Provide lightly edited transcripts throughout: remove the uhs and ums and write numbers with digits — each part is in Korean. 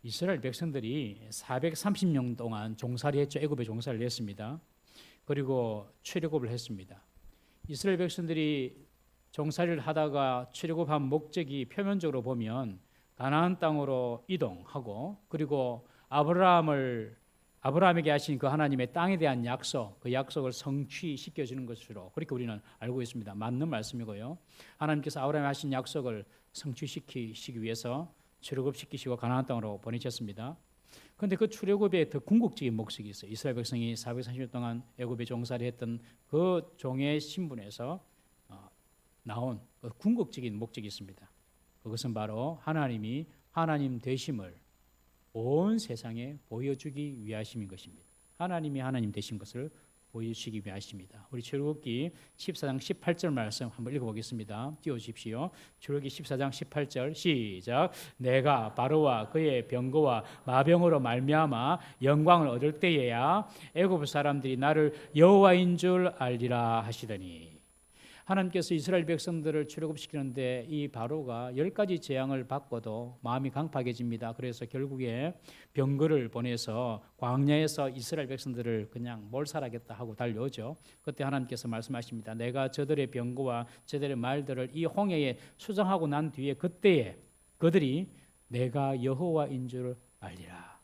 이스라엘 백성들이 430년 동안 종살이 했죠. 애굽에 종살이를 했습니다. 그리고 출애굽을 했습니다. 이스라엘 백성들이 종살이를 하다가 출애굽한 목적이 표면적으로 보면 가나안 땅으로 이동하고, 그리고 아브라함에게 하신 그 하나님의 땅에 대한 약속, 그 약속을 성취시켜 주는 것으로 그렇게 우리는 알고 있습니다. 맞는 말씀이고요. 하나님께서 아브라함에 하신 약속을 성취시키시기 위해서 출애굽시키시고 가나안 땅으로 보내셨습니다. 그런데 그 출애굽에 더 궁극적인 목적이 있어요. 이스라엘 백성이 430년 동안 애굽에 종살이했던 그 종의 신분에서 나온 그 궁극적인 목적이 있습니다. 그것은 바로 하나님이 하나님 되심을 온 세상에 보여주기 위하심인 것입니다. 하나님이 하나님 되신 것을 보여주시기 위하십니다. 우리 출애굽기 14장 18절 말씀 한번 읽어보겠습니다. 띄워주십시오. 출애굽기 14장 18절 시작. 내가 바로와 그의 병거와 마병으로 말미암아 영광을 얻을 때에야 애굽 사람들이 나를 여호와인 줄 알리라 하시더니, 하나님께서 이스라엘 백성들을 출애굽시키는데 이 바로가 10가지 재앙을 받고도 마음이 강팍해집니다. 그래서 결국에 병거를 보내서 광야에서 이스라엘 백성들을 그냥 몰살하겠다 하고 달려오죠. 그때 하나님께서 말씀하십니다. 내가 저들의 병거와 저들의 말들을 이 홍해에 수정하고 난 뒤에 그때에 그들이 내가 여호와인 줄 알리라.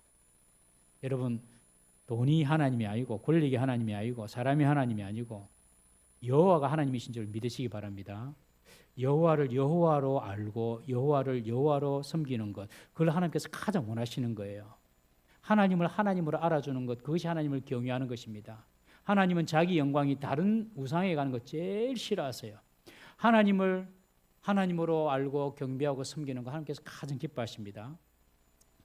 여러분, 돈이 하나님이 아니고 권력이 하나님이 아니고 사람이 하나님이 아니고 여호와가 하나님이신 줄 믿으시기 바랍니다. 여호와를 여호와로 알고 여호와를 여호와로 섬기는 것, 그걸 하나님께서 가장 원하시는 거예요. 하나님을 하나님으로 알아주는 것, 그것이 하나님을 경외하는 것입니다. 하나님은 자기 영광이 다른 우상에 가는 것 제일 싫어하세요. 하나님을 하나님으로 알고 경배하고 섬기는 것 하나님께서 가장 기뻐하십니다.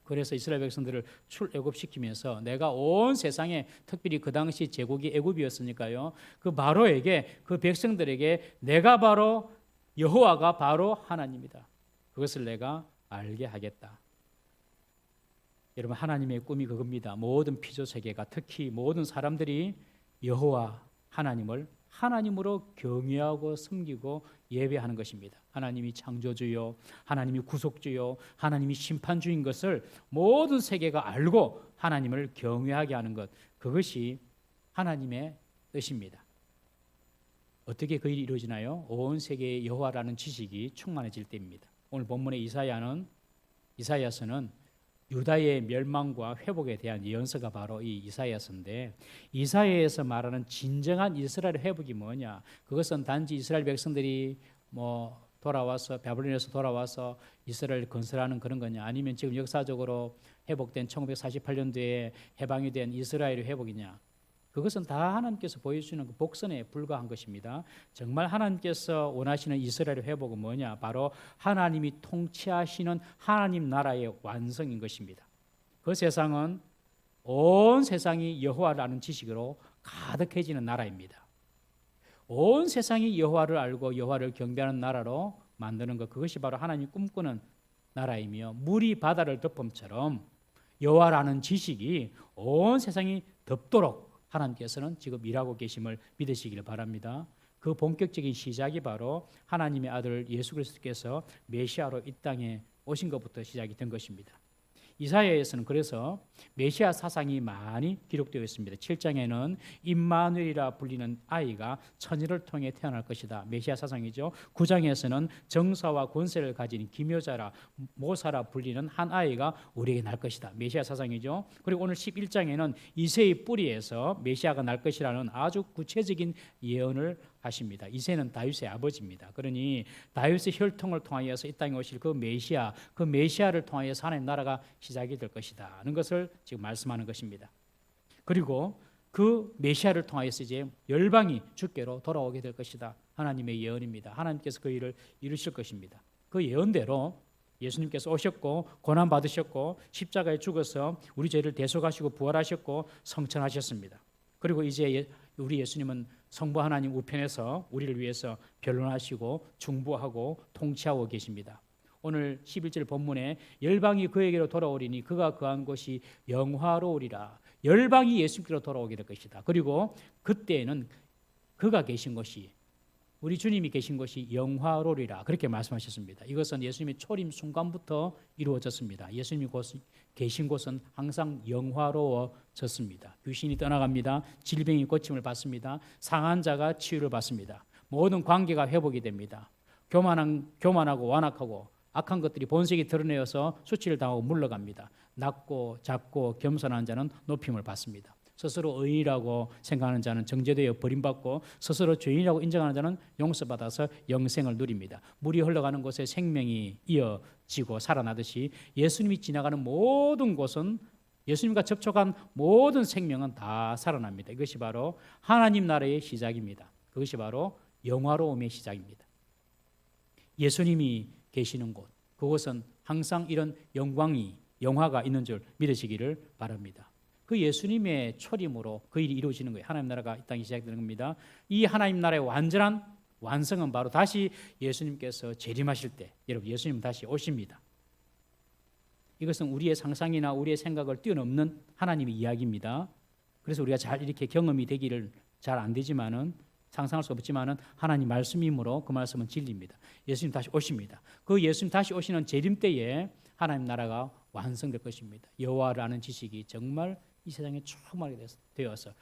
그래서 이스라엘 백성들을 출애굽시키면서 내가 온 세상에, 특별히 그 당시 제국이 애굽이었으니까요, 그 바로에게, 그 백성들에게 내가 바로 여호와가 바로 하나님이다, 그것을 내가 알게 하겠다. 여러분, 하나님의 꿈이 그겁니다. 모든 피조 세계가, 특히 모든 사람들이 여호와 하나님을 하나님으로 경외하고 섬기고 예배하는 것입니다. 하나님이 창조주요, 하나님이 구속주요, 하나님이 심판주인 것을 모든 세계가 알고 하나님을 경외하게 하는 것, 그것이 하나님의 뜻입니다. 어떻게 그 일이 이루어지나요? 온 세계에 여호와라는 지식이 충만해질 때입니다. 오늘 본문의 이사야서는 유다의 멸망과 회복에 대한 예언서가 바로 이 이사야서인데, 이사야에서 말하는 진정한 이스라엘 회복이 뭐냐? 그것은 단지 이스라엘 백성들이 돌아와서 바벨론에서 돌아와서 이스라엘 건설하는 그런 거냐? 아니면 지금 역사적으로 회복된 1948년도에 해방이 된 이스라엘의 회복이냐? 그것은 다 하나님께서 보여주시는 그 복선에 불과한 것입니다. 정말 하나님께서 원하시는 이스라엘의 회복은 뭐냐? 바로 하나님이 통치하시는 하나님 나라의 완성인 것입니다. 그 세상은 온 세상이 여호와를 아는 지식으로 가득해지는 나라입니다. 온 세상이 여호와를 알고 여호와를 경배하는 나라로 만드는 것, 그것이 바로 하나님이 꿈꾸는 나라이며, 물이 바다를 덮음처럼 여호와라는 지식이 온 세상이 덮도록 하나님께서는 지금 일하고 계심을 믿으시기를 바랍니다. 그 본격적인 시작이 바로 하나님의 아들 예수 그리스도께서 메시아로 이 땅에 오신 것부터 시작이 된 것입니다. 이사야에서는 그래서 메시아 사상이 많이 기록되어 있습니다. 7장에는 임마누엘이라 불리는 아이가 처녀를 통해 태어날 것이다, 메시아 사상이죠. 9장에서는 정사와 권세를 가진 기묘자라 모사라 불리는 한 아이가 우리에게 날 것이다, 메시아 사상이죠. 그리고 오늘 11장에는 이새의 뿌리에서 메시아가 날 것이라는 아주 구체적인 예언을 하십니다. 이새는 다윗의 아버지입니다. 그러니 다윗의 혈통을 통하여서 이 땅에 오실 그 메시아를 통하여서 하나님 나라가 시작이 될 것이다 하는 것을 지금 말씀하는 것입니다. 그리고 그 메시아를 통하여서 이제 열방이 주께로 돌아오게 될 것이다, 하나님의 예언입니다. 하나님께서 그 일을 이루실 것입니다. 그 예언대로 예수님께서 오셨고 고난 받으셨고 십자가에 죽어서 우리 죄를 대속하시고 부활하셨고 성천하셨습니다. 그리고 이제 우리 예수님은 성부 하나님 우편에서 우리를 위해서 변론하시고 중보하고 통치하고 계십니다. 오늘 11절 본문에 열방이 그에게로 돌아오리니 그가 거한 곳이 영화로우리라. 열방이 예수님께로 돌아오게 될 것이다. 그리고 그때에는 그가 계신 곳이 우리 주님이 계신 곳이 영화로리라 그렇게 말씀하셨습니다. 이것은 예수님의 초림 순간부터 이루어졌습니다. 예수님이 계신 곳은 항상 영화로워졌습니다. 귀신이 떠나갑니다. 질병이 고침을 받습니다. 상한 자가 치유를 받습니다. 모든 관계가 회복이 됩니다. 교만하고 완악하고 악한 것들이 본색이 드러내어서 수치를 당하고 물러갑니다. 낮고 작고 겸손한 자는 높임을 받습니다. 스스로 의인이라고 생각하는 자는 정죄되어 버림받고 스스로 죄인이라고 인정하는 자는 용서받아서 영생을 누립니다. 물이 흘러가는 곳에 생명이 이어지고 살아나듯이 예수님이 지나가는 모든 곳은 예수님과 접촉한 모든 생명은 다 살아납니다. 이것이 바로 하나님 나라의 시작입니다. 그것이 바로 영화로움의 시작입니다. 예수님이 계시는 곳, 그곳은 항상 이런 영화가 있는 줄 믿으시기를 바랍니다. 그 예수님의 초림으로 그 일이 이루어지는 거예요. 하나님 나라가 이 땅에 시작되는 겁니다. 이 하나님 나라의 완전한 완성은 바로 다시 예수님께서 재림하실 때, 여러분 예수님 다시 오십니다. 이것은 우리의 상상이나 우리의 생각을 뛰어넘는 하나님의 이야기입니다. 그래서 우리가 잘 이렇게 경험이 되기를 잘 안 되지만은 상상할 수 없지만은 하나님 말씀이므로 그 말씀은 진리입니다. 예수님 다시 오십니다. 그 예수님 다시 오시는 재림 때에 하나님 나라가 완성될 것입니다. 여호와를 아는 지식이 정말 이 세상에 충만하게 되어서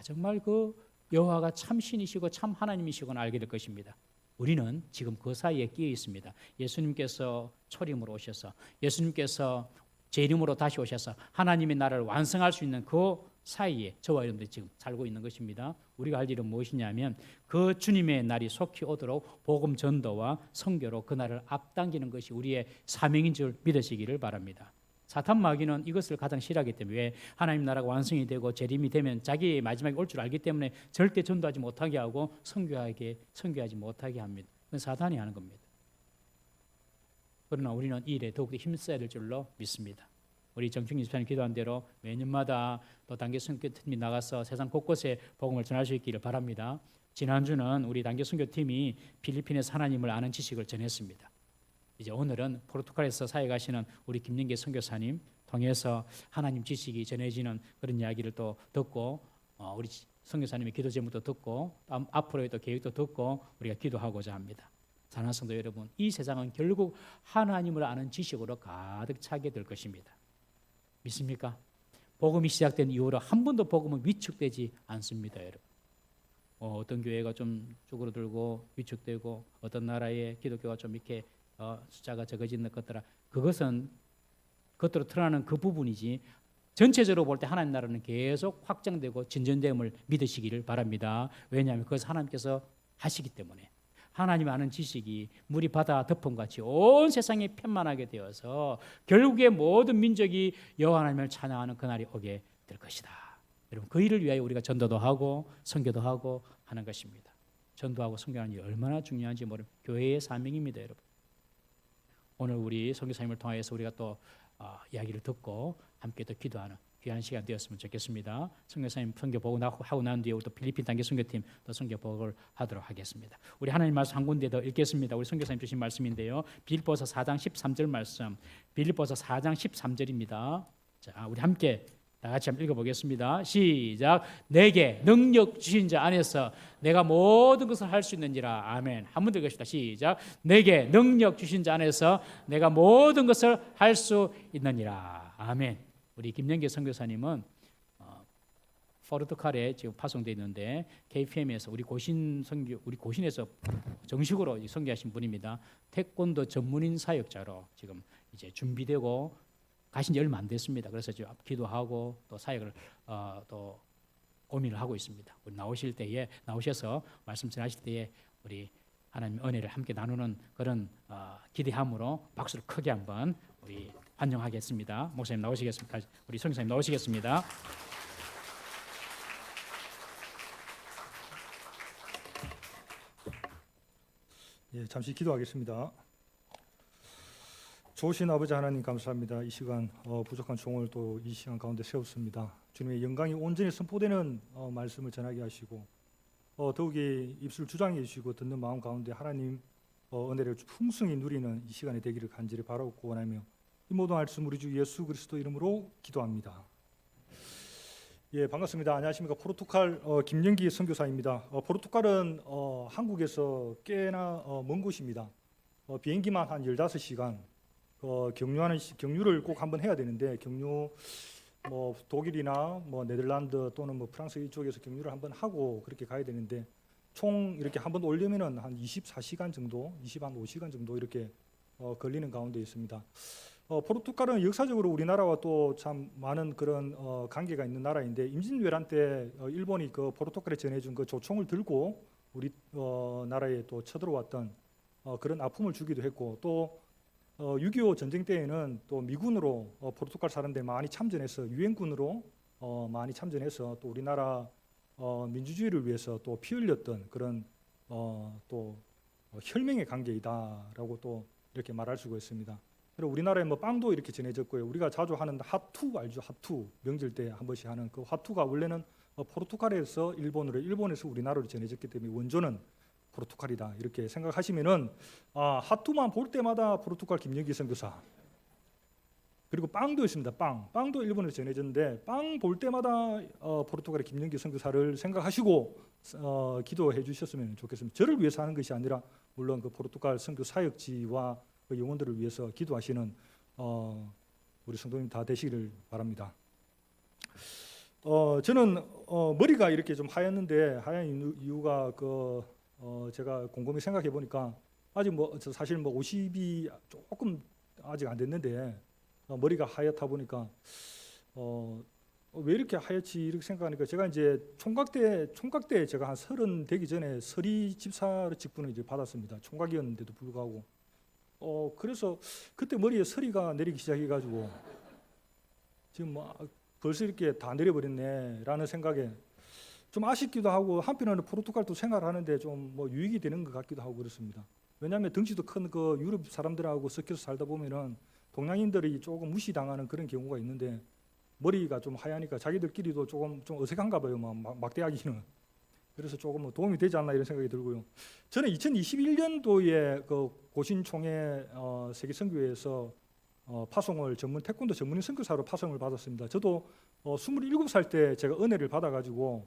정말 그 여호와가 참 신이시고 참 하나님이시고는 알게 될 것입니다. 우리는 지금 그 사이에 끼어 있습니다. 예수님께서 초림으로 오셔서 예수님께서 재림으로 다시 오셔서 하나님의 나라를 완성할 수 있는 그 사이에 저와 여러분들이 지금 살고 있는 것입니다. 우리가 할 일은 무엇이냐면 그 주님의 날이 속히 오도록 복음 전도와 선교로 그 날을 앞당기는 것이 우리의 사명인 줄 믿으시기를 바랍니다. 사탄 마귀는 이것을 가장 싫어하기 때문에 왜 하나님 나라가 완성이 되고 재림이 되면 자기의 마지막이 올 줄 알기 때문에 절대 전도하지 못하게 하고 선교하지 못하게 합니다. 그건 사탄이 하는 겁니다. 그러나 우리는 이 일에 더욱더 힘써야 될 줄로 믿습니다. 우리 정충기 집사님 기도한 대로 매년마다 또 단기 선교팀이 나가서 세상 곳곳에 복음을 전할 수 있기를 바랍니다. 지난주는 우리 단기 선교팀이 필리핀에서 하나님을 아는 지식을 전했습니다. 이제 오늘은 포르투갈에서 사역하시는 우리 김영계 선교사님 통해서 하나님 지식이 전해지는 그런 이야기를 또 듣고 우리 선교사님의 기도 제목도 듣고 앞으로의 또 계획도 듣고 우리가 기도하고자 합니다. 사랑하는 성도 여러분, 이 세상은 결국 하나님을 아는 지식으로 가득 차게 될 것입니다. 믿습니까? 복음이 시작된 이후로 한 번도 복음은 위축되지 않습니다, 여러분. 어떤 교회가 좀 쭈그러들고 위축되고 어떤 나라의 기독교가 좀 이렇게 숫자가 적어지는 것들아, 그것은 겉으로 드러나는 그 부분이지 전체적으로 볼 때 하나님 나라는 계속 확장되고 진전됨을 믿으시기를 바랍니다. 왜냐하면 그것을 하나님께서 하시기 때문에. 하나님 아는 지식이 물이 바다 덮음같이 온 세상에 편만하게 되어서 결국에 모든 민족이 여호와 하나님을 찬양하는 그날이 오게 될 것이다. 여러분, 그 일을 위하여 우리가 전도도 하고 선교도 하고 하는 것입니다. 전도하고 선교하는 일이 얼마나 중요한지 모르는 교회의 사명입니다, 여러분. 오늘 우리 선교사님을 통해서 우리가 또 이야기를 듣고 함께 또 기도하는 귀한 시간 되었으면 좋겠습니다. 선교사님 선교보고 하고 난 뒤에 우리 또 필리핀 단계 선교팀 또 선교보고를 하도록 하겠습니다. 우리 하나님 말씀 한 군데 더 읽겠습니다. 우리 선교사님 주신 말씀인데요. 빌립보서 4장 13절 말씀. 빌립보서 4장 13절입니다. 자, 우리 함께 다 같이 한번 읽어보겠습니다. 시작. 내게 능력 주신 자 안에서 내가 모든 것을 할 수 있는지라. 아멘. 한 번 더 읽읍시다. 시작. 내게 능력 주신 자 안에서 내가 모든 것을 할 수 있느니라. 아멘. 우리 김영계 선교사님은 포르투갈에 지금 파송되어 있는데 KPM에서 우리 고신에서 정식으로 선교하신 분입니다. 태권도 전문인 사역자로 지금 이제 준비되고 가신 지 얼마 안 됐습니다. 그래서 지금 기도하고 또 사역을 또 고민을 하고 있습니다. 우리 나오셔서 말씀 전하실 때에 우리 하나님 은혜를 함께 나누는 그런 기대함으로 박수를 크게 한번 우리 환영하겠습니다. 목사님 나오시겠습니다. 우리 선교사님 나오시겠습니다. 예, 잠시 기도하겠습니다. 좋으신 아버지 하나님 감사합니다. 이 시간 부족한 종을 또 이 시간 가운데 세웠습니다. 주님의 영광이 온전히 선포되는 말씀을 전하게 하시고 더욱이 입술 주장해 주시고 듣는 마음 가운데 하나님 은혜를 풍성히 누리는 이 시간이 되기를 간절히 바라고 원하며 이 모든 말씀 우리 주 예수 그리스도 이름으로 기도합니다. 예, 반갑습니다. 안녕하십니까. 포르투갈 김영기 선교사입니다. 포르투갈은 한국에서 꽤나 먼 곳입니다. 비행기만 한 15시간 경유를 꼭 한번 해야 되는데 경유 뭐 독일이나 뭐 네덜란드 또는 뭐 프랑스 이쪽에서 경유를 한번 하고 그렇게 가야 되는데 총 이렇게 한번 올리면은 한 24시간 정도, 25시간 정도 이렇게 걸리는 가운데 있습니다. 포르투갈은 역사적으로 우리나라와 또 참 많은 그런 관계가 있는 나라인데 임진왜란 때 일본이 그 포르투갈에 전해준 그 조총을 들고 우리 나라에 또 쳐들어왔던 그런 아픔을 주기도 했고 또 6.25 전쟁 때에는 또 미군으로 포르투갈 사람들이 많이 참전해서 유엔군으로 많이 참전해서 또 우리나라 민주주의를 위해서 또 피 흘렸던 그런 또 혈맹의 관계이다라고 또 이렇게 말할 수가 있습니다. 그리고 우리나라에 뭐 빵도 이렇게 전해졌고요. 우리가 자주 하는 핫투 알죠? 핫투 명절 때 한 번씩 하는 그 핫투가 원래는 포르투갈에서 일본으로, 일본에서 우리나라로 전해졌기 때문에 원조는 포르투갈이다 이렇게 생각하시면은 핫투만 볼 때마다 포르투갈 김영기 선교사. 그리고 빵도 있습니다. 빵도 일본에서 전해졌는데 빵 볼 때마다 포르투갈의 김영기 선교사를 생각하시고 기도해 주셨으면 좋겠습니다. 저를 위해서 하는 것이 아니라 물론 그 포르투갈 선교 사역지와 그 영혼들을 위해서 기도하시는 우리 성도님 다 되시기를 바랍니다. 저는 머리가 이렇게 좀 하였는데 하얀 이유가 제가 곰곰이 생각해 보니까 아직 사실 50이 조금 아직 안 됐는데 머리가 하얗다 보니까 왜 이렇게 하얗지 이렇게 생각하니까 제가 이제 총각 때 제가 한 30 되기 전에 서리 집사 직분을 이제 받았습니다. 총각이었는데도 불구하고 그래서 그때 머리에 서리가 내리기 시작해가지고 지금 벌써 이렇게 다 내려버렸네라는 생각에 좀 아쉽기도 하고 한편으로는 포르투갈도 생활하는데 좀 유익이 되는 것 같기도 하고 그렇습니다. 왜냐하면 덩치도 큰 그 유럽 사람들하고 섞여서 살다 보면은 동양인들이 조금 무시당하는 그런 경우가 있는데 머리가 좀 하얘니까 자기들끼리도 좀 어색한가 봐요. 막대하기는. 그래서 조금 도움이 되지 않나 이런 생각이 들고요. 저는 2021년도에 그 고신총회 세계 선교회에서 파송을 태권도 전문인 선교사로 파송을 받았습니다. 저도 27살 때 제가 은혜를 받아가지고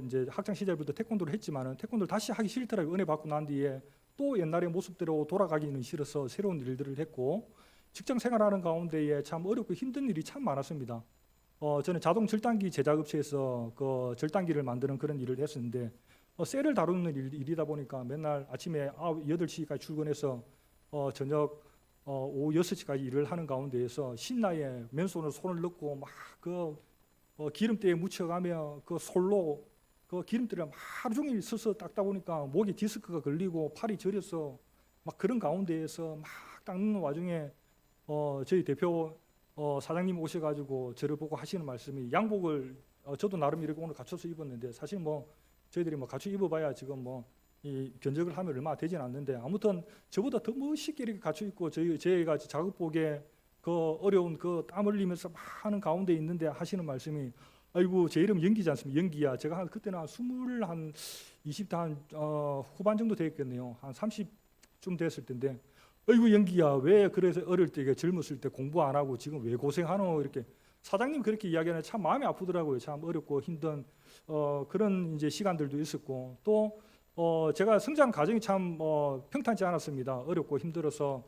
이제 학창 시절부터 태권도를 했지만은 태권도를 다시 하기 싫더라고요. 은혜 받고 난 뒤에 또 옛날의 모습대로 돌아가기는 싫어서 새로운 일들을 했고 직장 생활하는 가운데에 참 어렵고 힘든 일이 참 많았습니다. 저는 자동 절단기 제작업체에서 그 절단기를 만드는 그런 일을 했었는데 셀을 다루는 일이다 보니까 맨날 아침에 8시까지 출근해서 저녁 오후 6시까지 일을 하는 가운데에서 신나에 맨손으로 손을 넣고 막 기름때에 묻혀가며 그 솔로 그 기름때를 하루 종일 서서 닦다 보니까 목에 디스크가 걸리고 팔이 저려서 막 그런 가운데에서 막 닦는 와중에 저희 대표 사장님 오셔가지고 저를 보고 하시는 말씀이 양복을 저도 나름 이렇게 오늘 갖춰서 입었는데 사실 저희들이 갖춰 입어봐야 지금 이 견적을 하면 얼마 되진 않는데 아무튼 저보다 더 멋있게 이렇게 갖춰 입고 저희가 작업복에 그 어려운 그 땀 흘리면서 막 하는 가운데 있는데 하시는 말씀이 아이고 제 이름 연기지 않습니까? 연기야. 제가 그때는 한 20대 후반 정도 되었겠네요. 한 30쯤 됐을 텐데 아이고 연기야 왜 그래서 어릴 때 젊었을 때 공부 안 하고 지금 왜 고생하노 이렇게 사장님 그렇게 이야기하는 참 마음이 아프더라고요. 참 어렵고 힘든 그런 이제 시간들도 있었고 또 제가 성장 과정이 참 평탄치 않았습니다. 어렵고 힘들어서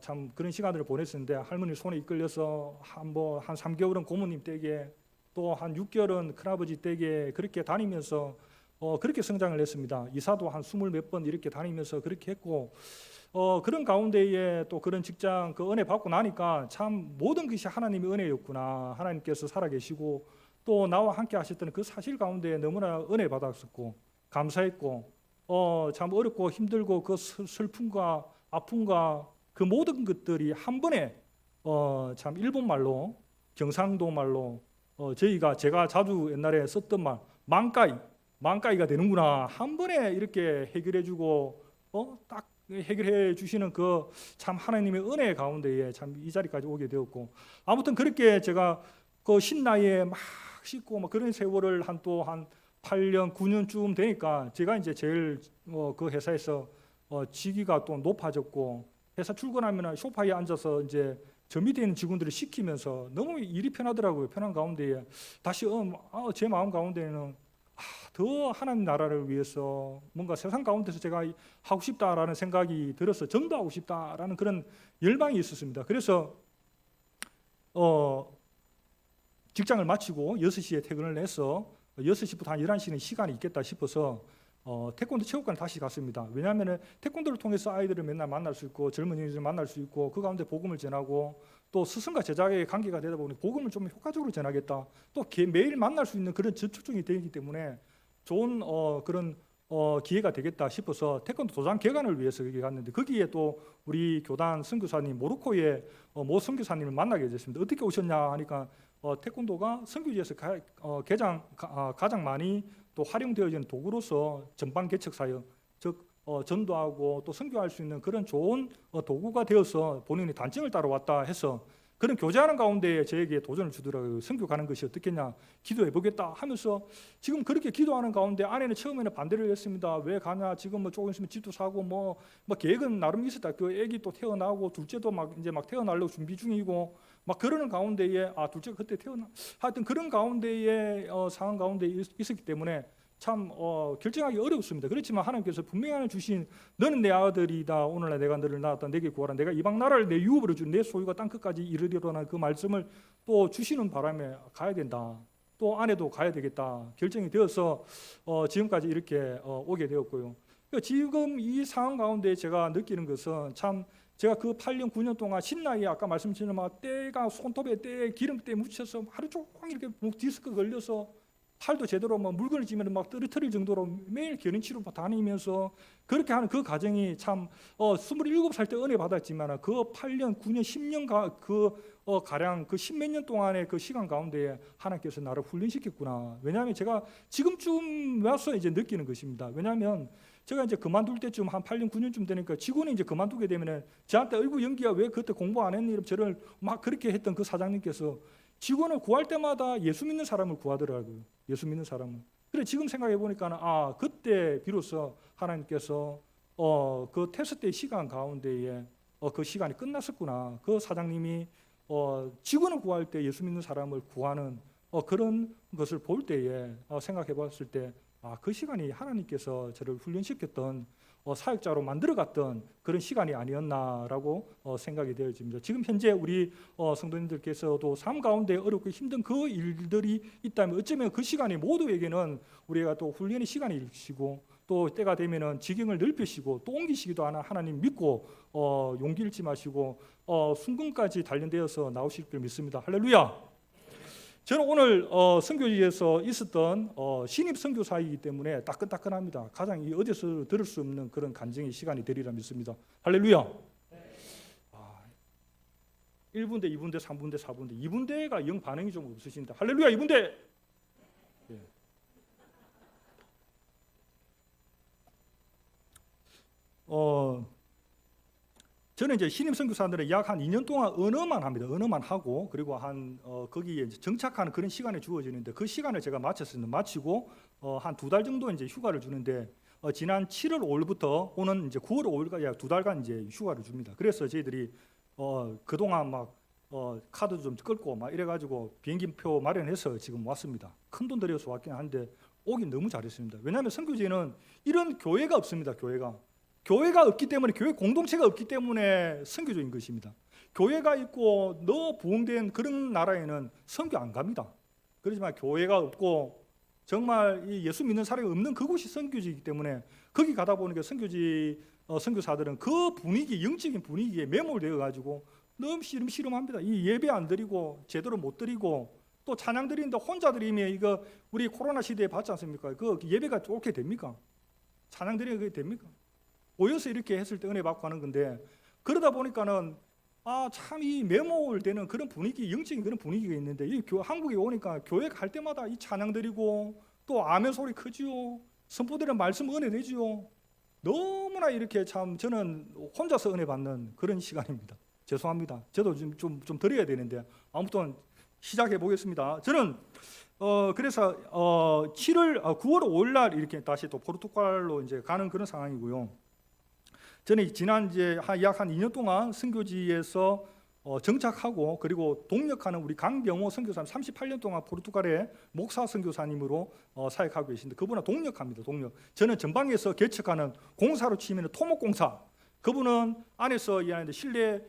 참 그런 시간들을 보냈었는데 할머니 손에 이끌려서 한 3개월은 고모님 댁에 또 한 6개월은 큰아버지 댁에 그렇게 다니면서 그렇게 성장을 했습니다. 이사도 한 20 몇 번 이렇게 다니면서 그렇게 했고 그런 가운데에 또 그런 직장 그 은혜 받고 나니까 참 모든 것이 하나님의 은혜였구나. 하나님께서 살아계시고 또 나와 함께 하셨던 그 사실 가운데 너무나 은혜 받았었고 감사했고 참 어렵고 힘들고 그 슬픔과 아픔과 그 모든 것들이 한 번에 참 일본 말로 경상도 말로 제가 자주 옛날에 썼던 말 만까이가 되는구나. 한 번에 이렇게 해결해주고 딱 해결해 주시는 그 참 하나님의 은혜 가운데에 참 이 자리까지 오게 되었고 아무튼 그렇게 제가 그 신나이에 막 씻고 막 그런 세월을 한 8년 9년쯤 되니까 제가 이제 제일 그 회사에서 직위가 또 높아졌고 회사 출근하면 소파에 앉아서 이제 저 밑에 있는 직원들을 시키면서 너무 일이 편하더라고요. 편한 가운데에 다시 제 마음 가운데에는 더 하나님 나라를 위해서 뭔가 세상 가운데서 제가 하고 싶다라는 생각이 들어서 전도하고 싶다라는 그런 열망이 있었습니다. 그래서 직장을 마치고 6시에 퇴근을 해서 6시부터 한 11시는 시간이 있겠다 싶어서 태권도 체육관에 다시 갔습니다. 왜냐하면 태권도를 통해서 아이들을 맨날 만날 수 있고 젊은이들을 만날 수 있고 그 가운데 복음을 전하고 또 스승과 제자의 관계가 되다 보니 복음을 좀 효과적으로 전하겠다. 또 매일 만날 수 있는 그런 접촉점이 되기 때문에 좋은 그런 기회가 되겠다 싶어서 태권도 도장 개관을 위해서 여기 갔는데 거기에 또 우리 교단 선교사님 모로코의 모 선교사님을 만나게 됐습니다. 어떻게 오셨냐 하니까 태권도가 선교지에서 가장 많이 또 활용되어지는 도구로서 전방 개척 사역, 즉 전도하고 또 선교할 수 있는 그런 좋은 도구가 되어서 본인이 단증을 따러 왔다 해서 그런 교제하는 가운데 저에게 도전을 주더라고요. 선교 가는 것이 어떻겠냐, 기도해 보겠다 하면서 지금 그렇게 기도하는 가운데 아내는 처음에는 반대를 했습니다. 왜 가냐, 지금 뭐 조금 있으면 집도 사고 뭐 계획은 나름 있었다. 그 애기 또 태어나고 둘째도 이제 태어나려고 준비 중이고 막 그러는 가운데에 둘째가 그때 하여튼 그런 가운데에 상황 가운데 있었기 때문에 참 결정하기 어렵습니다. 그렇지만 하나님께서 분명히 주신 너는 내 아들이다. 오늘날 내가 너를 낳았다. 내게 구하라. 내가 이방 나라를 내 유업으로 준 내 소유가 땅 끝까지 이르리로나 그 말씀을 또 주시는 바람에 가야 된다. 또 아내도 가야 되겠다. 결정이 되어서 지금까지 이렇게 오게 되었고요. 지금 이 상황 가운데 제가 느끼는 것은 참 제가 그 8년 9년 동안 신나게 아까 말씀드린 때가 손톱에 때에 기름때 묻혀서 하루 종일 이렇게 디스크 걸려서 팔도 제대로 물건을 쥐면 떨어뜨릴 정도로 매일 견인치료 다니면서 그렇게 하는 그 과정이 참 27살 때 은혜 받았지만 그 8년, 9년, 10년 가량 그 10몇 년 동안의 그 시간 가운데 하나님께서 나를 훈련시켰구나. 왜냐하면 제가 지금쯤 와서 이제 느끼는 것입니다. 왜냐하면 제가 이제 그만둘 때쯤 한 8년, 9년쯤 되니까 직원이 이제 그만두게 되면은 저한테 얼굴 연기야 왜 그때 공부 안 했니? 저를 막 그렇게 했던 그 사장님께서 직원을 구할 때마다 예수 믿는 사람을 구하더라고요. 예수 믿는 사람을. 그래 지금 생각해 보니까 그때 비로소 하나님께서 그 테스트의 시간 가운데에 그 시간이 끝났었구나. 그 사장님이 직원을 구할 때 예수 믿는 사람을 구하는 그런 것을 볼 때에 생각해 봤을 때 그 시간이 하나님께서 저를 훈련시켰던 사역자로 만들어갔던 그런 시간이 아니었나라고 생각이 되어집니다. 지금 현재 우리 성도님들께서도 삶 가운데 어렵고 힘든 그 일들이 있다면 어쩌면 그 시간이 모두에게는 우리가 또 훈련의 시간이시고 또 때가 되면은 지경을 넓히시고 또 옮기시기도 하나 하나님 믿고 용기 잃지 마시고 순금까지 단련되어서 나오실 줄 믿습니다. 할렐루야. 저는 오늘 선교지에서 있었던 신입 선교사이기 때문에 따끈따끈합니다. 가장 어디서 들을 수 없는 그런 간증의 시간이 되리라 믿습니다. 할렐루야. 1분대, 2분대, 3분대, 4분대, 2분대가 영 반응이 좀 없으신다. 할렐루야. 2분대. 예. 저는 이제 신임 선교사들은 약 한 2년 동안 언어만 합니다. 언어만 하고 그리고 거기에 이제 정착하는 그런 시간이 주어지는데 그 시간을 제가 마치고 한 2달 정도 이제 휴가를 주는데 지난 7월 5일부터 오는 이제 9월 5일까지 약 2달간 이제 휴가를 줍니다. 그래서 저희들이 그동안 카드 좀 끌고 이래가지고 비행기표 마련해서 지금 왔습니다. 큰 돈 들여서 왔긴 한데 오긴 너무 잘했습니다. 왜냐하면 선교지에는 이런 교회가 없습니다. 교회가 없기 때문에 교회 공동체가 없기 때문에 선교적인 것입니다. 교회가 있고 부흥된 그런 나라에는 선교 안 갑니다. 그렇지만 교회가 없고 정말 이 예수 믿는 사람이 없는 그곳이 선교지이기 때문에 거기 가다 보니까 선교사들은 그 분위기, 영적인 분위기에 매몰되어 가지고 너무 시름시름합니다. 이 예배 안 드리고 제대로 못 드리고 또 찬양 드리는데 혼자 드리면 이거 우리 코로나 시대에 봤지 않습니까? 그 예배가 좋게 됩니까? 찬양 드리는 게 됩니까? 모여서 이렇게 했을 때 은혜 받고 하는 건데 그러다 보니까는 참 이 매몰되는 그런 분위기, 영적인 그런 분위기가 있는데 이 한국에 오니까 교회 갈 때마다 이 찬양 드리고 또 아멘 소리 크지요. 선포되는 말씀 은혜 되지요. 너무나 이렇게 참 저는 혼자서 은혜 받는 그런 시간입니다. 죄송합니다. 저도 좀 드려야 되는데 아무튼 시작해 보겠습니다. 저는 그래서 9월 5일 날 이렇게 다시 또 포르투갈로 이제 가는 그런 상황이고요. 저는 지난 이제 약 한 2년 동안 선교지에서 정착하고 그리고 동역하는 우리 강병호 선교사님 38년 동안 포르투갈의 목사 선교사님으로 사역하고 계신데 그분은 동역합니다. 동역. 저는 전방에서 개척하는 공사로 치면 토목공사. 그분은 안에서 실내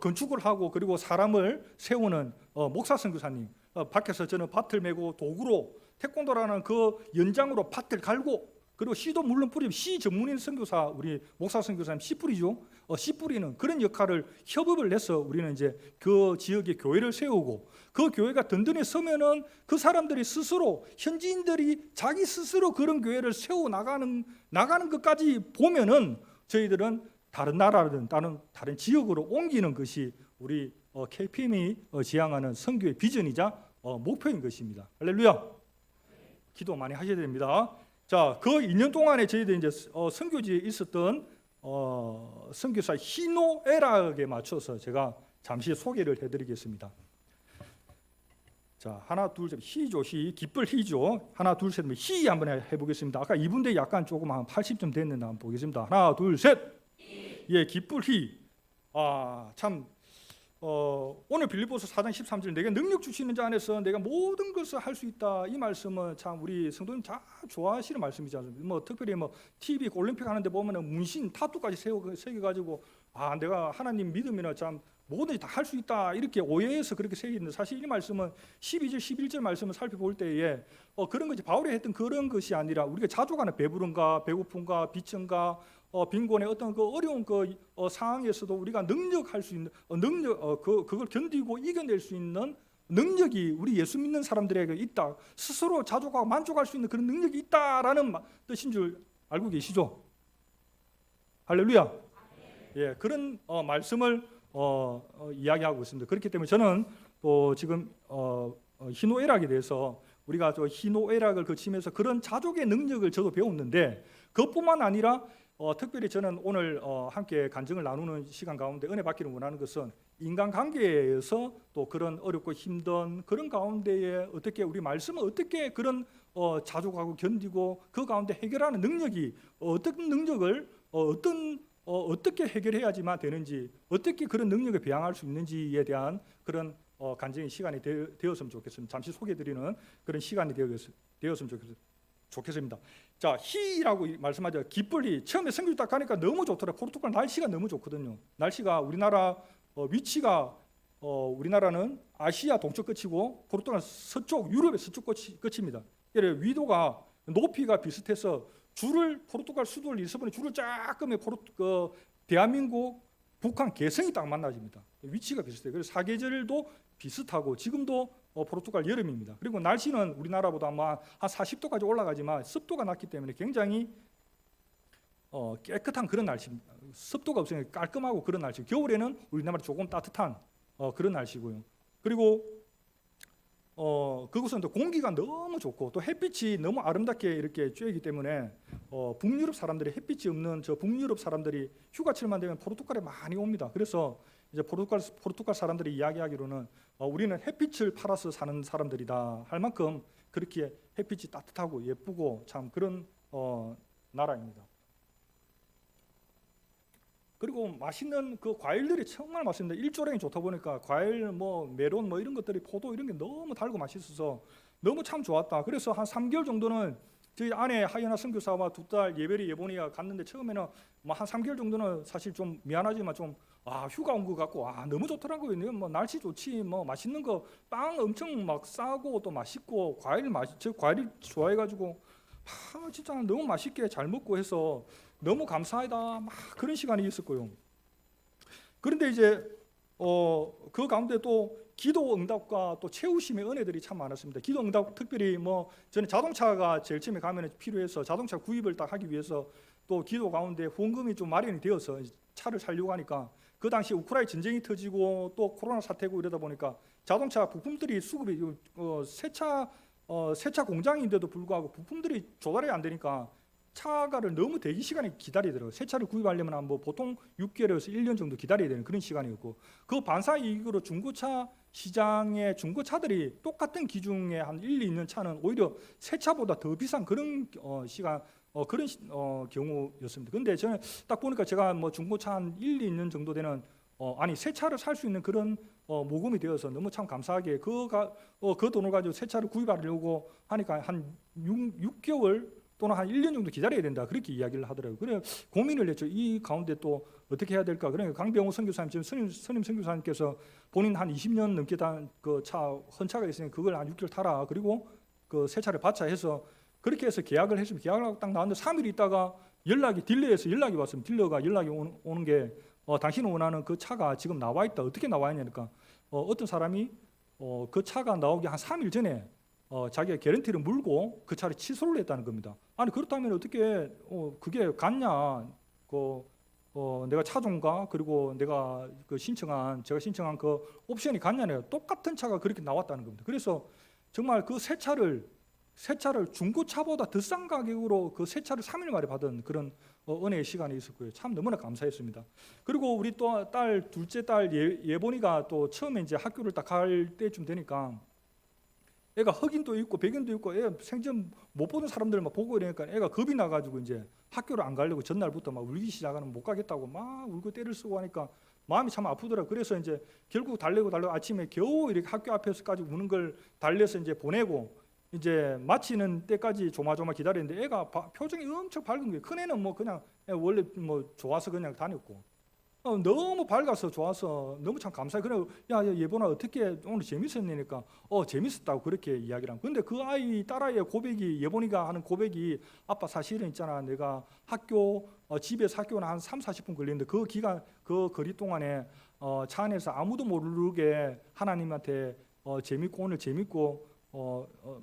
건축을 하고 그리고 사람을 세우는 목사 선교사님. 밖에서 저는 밭을 메고 도구로 태권도라는 그 연장으로 밭을 갈고 그리고 씨도 물론 뿌리면 씨 전문인 선교사 우리 목사 선교사님 씨 뿌리죠. 씨 뿌리는 그런 역할을 협업을 해서 우리는 이제 그 지역에 교회를 세우고 그 교회가 든든히 서면은 그 사람들이 스스로 현지인들이 자기 스스로 그런 교회를 세워 나가는 것까지 보면은 저희들은 다른 나라든 다른 지역으로 옮기는 것이 우리 KPM이 지향하는 선교의 비전이자 목표인 것입니다. 할렐루야. 기도 많이 하셔야 됩니다. 자, 그 2년 동안에 저희들이 이제 선교지에 있었던 선교사 히노에락에 맞춰서 제가 잠시 소개를 해드리겠습니다. 자, 하나 둘 셋 히죠, 히 기쁠 히죠. 하나 둘 셋 히 한번 해보겠습니다. 아까 이분들 약간 조금 한 80점 됐는데 한번 보겠습니다. 하나 둘 셋. 예, 기쁠 히. 참. 오늘 빌립보서 4장 13절 내가 능력 주시는 자 안에서 내가 모든 것을 할 수 있다. 이 말씀은 참 우리 성도님 다 좋아하시는 말씀이지 않습니까? 뭐 특별히 뭐 TV 올림픽 하는데 보면은 문신 타투까지 새겨 가지고 내가 하나님 믿으면 참 뭐든지 다 할 수 있다 이렇게 오해해서 그렇게 새기는데 사실 이 말씀은 12절 11절 말씀을 살펴볼 때에 그런 것이 바울이 했던 그런 것이 아니라 우리가 자주 가는 배부름과 배고픔과 비천과 빈곤의 어떤 그 어려운 그 상황에서도 우리가 능력할 수 있는 그걸 견디고 이겨낼 수 있는 능력이 우리 예수 믿는 사람들에게 있다. 스스로 자족하고 만족할 수 있는 그런 능력이 있다라는 뜻인 줄 알고 계시죠? 할렐루야. 예, 그런 말씀을 이야기하고 있습니다. 그렇기 때문에 저는 또 지금 희노애락에 대해서 우리가 저 희노애락을 거치면서 그런 자족의 능력을 저도 배웠는데 그것뿐만 아니라 특별히 저는 오늘 함께 간증을 나누는 시간 가운데 은혜 받기를 원하는 것은 인간관계에서 또 그런 어렵고 힘든 그런 가운데에 어떻게 우리 말씀은 어떻게 그런 자족하고 견디고 그 가운데 해결하는 능력이 어떤 능력을 어떻게 해결해야지만 되는지 어떻게 그런 능력에 배양할 수 있는지에 대한 그런 간증의 시간이 되었으면 좋겠습니다. 잠시 소개해드리는 그런 시간이 되었으면 좋겠습니다. 자, 히라고 말씀하죠. 기쁠 히. 처음에 성교 딱 가니까 너무 좋더라고요. 포르투갈 날씨가 너무 좋거든요. 날씨가 우리나라 위치가 우리나라는 아시아 동쪽 끝이고 포르투갈 서쪽 유럽의 서쪽 끝입니다. 그래서 위도가 높이가 비슷해서 포르투갈 수도 리스본에 줄을 쫙 끄면 대한민국 북한 개성이 딱 만나집니다. 위치가 비슷해요. 그래서 사계절도 비슷하고 지금도 포르투갈 여름입니다. 그리고 날씨는 우리나라보다 한 40도까지 올라가지만 습도가 낮기 때문에 굉장히 깨끗한 그런 날씨입니다. 습도가 없으니까 깔끔하고 그런 날씨. 겨울에는 우리나라 조금 따뜻한 그런 날씨고요. 그리고 그곳은 또 공기가 너무 좋고 또 햇빛이 너무 아름답게 이렇게 쬐기 때문에 북유럽 사람들이 햇빛이 없는 저 북유럽 사람들이 휴가철만 되면 포르투갈에 많이 옵니다. 그래서 이제 포르투갈 사람들이 이야기하기로는 우리는 햇빛을 팔아서 사는 사람들이다 할 만큼 그렇게 햇빛이 따뜻하고 예쁘고 참 그런 나라입니다. 그리고 맛있는 그 과일들이 정말 맛있습니다. 일조량이 좋다 보니까 과일 메론 이런 것들이 포도 이런 게 너무 달고 맛있어서 너무 참 좋았다. 그래서 한 3개월 정도는 저희 아내 하연아 선교사와 2딸 예베리 예보니가 갔는데 처음에는 한 3개월 정도는 사실 좀 미안하지만 좀 휴가 온 것 같고 너무 좋더라고요. 날씨 좋지 맛있는 거 빵 엄청 막 싸고 또 맛있고 저 과일 좋아해가지고 진짜 너무 맛있게 잘 먹고 해서 너무 감사하다 그런 시간이 있었고요. 그런데 이제 그 가운데 또 기도 응답과 또 채우심의 은혜들이 참 많았습니다. 기도 응답 특별히 저는 자동차가 제일 처음에 가면 필요해서 자동차 구입을 딱 하기 위해서 또 기도 가운데 후원금이 좀 마련이 되어서 차를 살려고 하니까 그 당시 우크라이나 전쟁이 터지고 또 코로나 사태고 이러다 보니까 자동차 부품들이 수급이 세차 공장인데도 불구하고 부품들이 조달이 안 되니까 차가를 너무 대기 시간이 기다리더라고요. 새 차를 구입하려면 보통 6개월에서 1년 정도 기다려야 되는 그런 시간이었고 그 반사 이익으로 중고차 시장의 중고차들이 똑같은 기종에 한 1, 2년 차는 오히려 새 차보다 더 비싼 그런 경우였습니다. 근데 저는 딱 보니까 제가 중고차 한 1, 2년 정도 되는 아니 새 차를 살 수 있는 그런 모금이 되어서 너무 참 감사하게 그 돈을 가지고 새 차를 구입하려고 하니까 한 6개월 또는 한 1년 정도 기다려야 된다 그렇게 이야기를 하더라고요. 그래 고민을 했죠. 이 가운데 또 어떻게 해야 될까? 그러니까 강병호 선교사님 지금 스님 선교사님께서 본인 한 20년 넘게 단 그 차 헌차가 있으니 그걸 한 6개월 타라. 그리고 그 새 차를 받자 해서 그렇게 해서 계약을 했으면 계약을 하고 딱 나왔는데 3일 있다가 딜러에서 연락이 왔습니다. 딜러가 연락이 오는 게 당신이 원하는 그 차가 지금 나와 있다. 어떻게 나와 있냐니까 어떤 사람이 그 차가 나오기 한 3일 전에 자기가 개런티를 물고 그 차를 취소를 했다는 겁니다. 아니 그렇다면 어떻게 그게 갔냐? 내가 차종과 그리고 내가 제가 신청한 그 옵션이 갔냐네요. 똑같은 차가 그렇게 나왔다는 겁니다. 그래서 정말 그 새 차를 중고차보다 더 싼 가격으로 그 새 차를 3일 만에 받은 그런 은혜의 시간이 있었고요. 참 너무나 감사했습니다. 그리고 우리 또 둘째 딸 예본이가 또 처음에 이제 학교를 딱 갈 때쯤 되니까 애가 흑인도 있고 백인도 있고 애 생전 못 보는 사람들 막 보고 이러니까 애가 겁이 나가지고 이제 학교를 안 가려고 전날부터 막 울기 시작하는 못 가겠다고 막 울고 떼를 쓰고 하니까 마음이 참 아프더라고요. 그래서 이제 결국 달래고 아침에 겨우 이렇게 학교 앞에서까지 우는 걸 달래서 이제 보내고 이제 마치는 때까지 조마조마 기다렸는데 애가 표정이 엄청 밝은 거예요. 큰 애는 뭐 그냥 원래 뭐 좋아서 그냥 다녔고 너무 밝아서 좋아서 너무 참 감사해. 그래 야 예본아 어떻게 오늘 재밌었냐니까 재밌었다고 그렇게 이야기를 한. 근데 그 딸아이의 고백이 예본이가 하는 고백이 아빠 사실은 있잖아 내가 집에서 학교는 한 3-40분 걸리는데 그 기간 그 거리 동안에 차 안에서 아무도 모르게 하나님한테 오늘 재밌고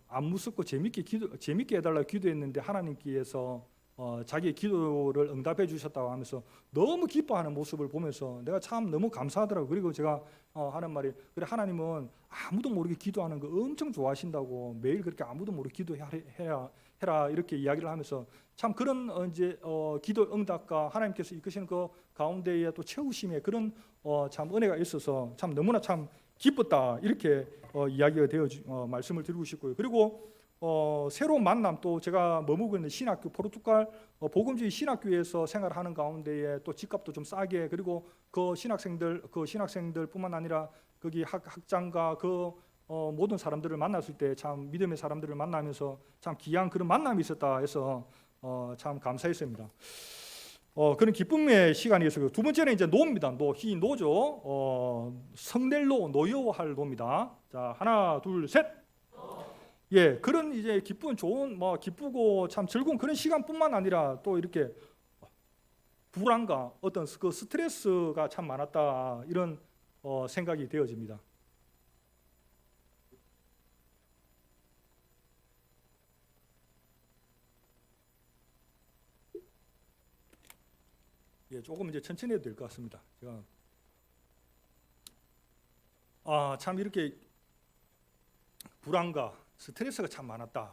안 무섭고 재밌게 해달라고 기도했는데 하나님께서 자기의 기도를 응답해 주셨다고 하면서 너무 기뻐하는 모습을 보면서 내가 참 너무 감사하더라고요. 그리고 제가 하는 말이 그래 하나님은 아무도 모르게 기도하는 거 엄청 좋아하신다고 매일 그렇게 아무도 모르게 기도해라 이렇게 이야기를 하면서 참 그런 이제 기도 응답과 하나님께서 이끄시는 그 가운데에 또 채우심에 그런 참 은혜가 있어서 참 너무나 참 기뻤다 이렇게 이야기가 되어 말씀을 드리고 싶고요. 그리고 새로운 만남 또 제가 머무고 있는 신학교 포르투갈 복음주의 신학교에서 생활하는 가운데에 또 집값도 좀 싸게 그리고 그 신학생들뿐만 아니라 거기 학장과 그 모든 사람들을 만났을 때 참 믿음의 사람들을 만나면서 참 귀한 그런 만남이 있었다 해서 참 감사했습니다. 그런 기쁨의 시간이었어요. 두 번째는 이제 노입니다. 노죠. 성낼로 노여워할 노입니다. 자 하나 둘 셋. 예, 그런 이제 기쁜 좋은 기쁘고 참 즐거운 그런 시간뿐만 아니라 또 이렇게 불안과 어떤 그 스트레스가 참 많았다 이런 생각이 되어집니다. 예, 조금 이제 천천히 해도 될 것 같습니다. 제가 참 이렇게 불안과 스트레스가 참 많았다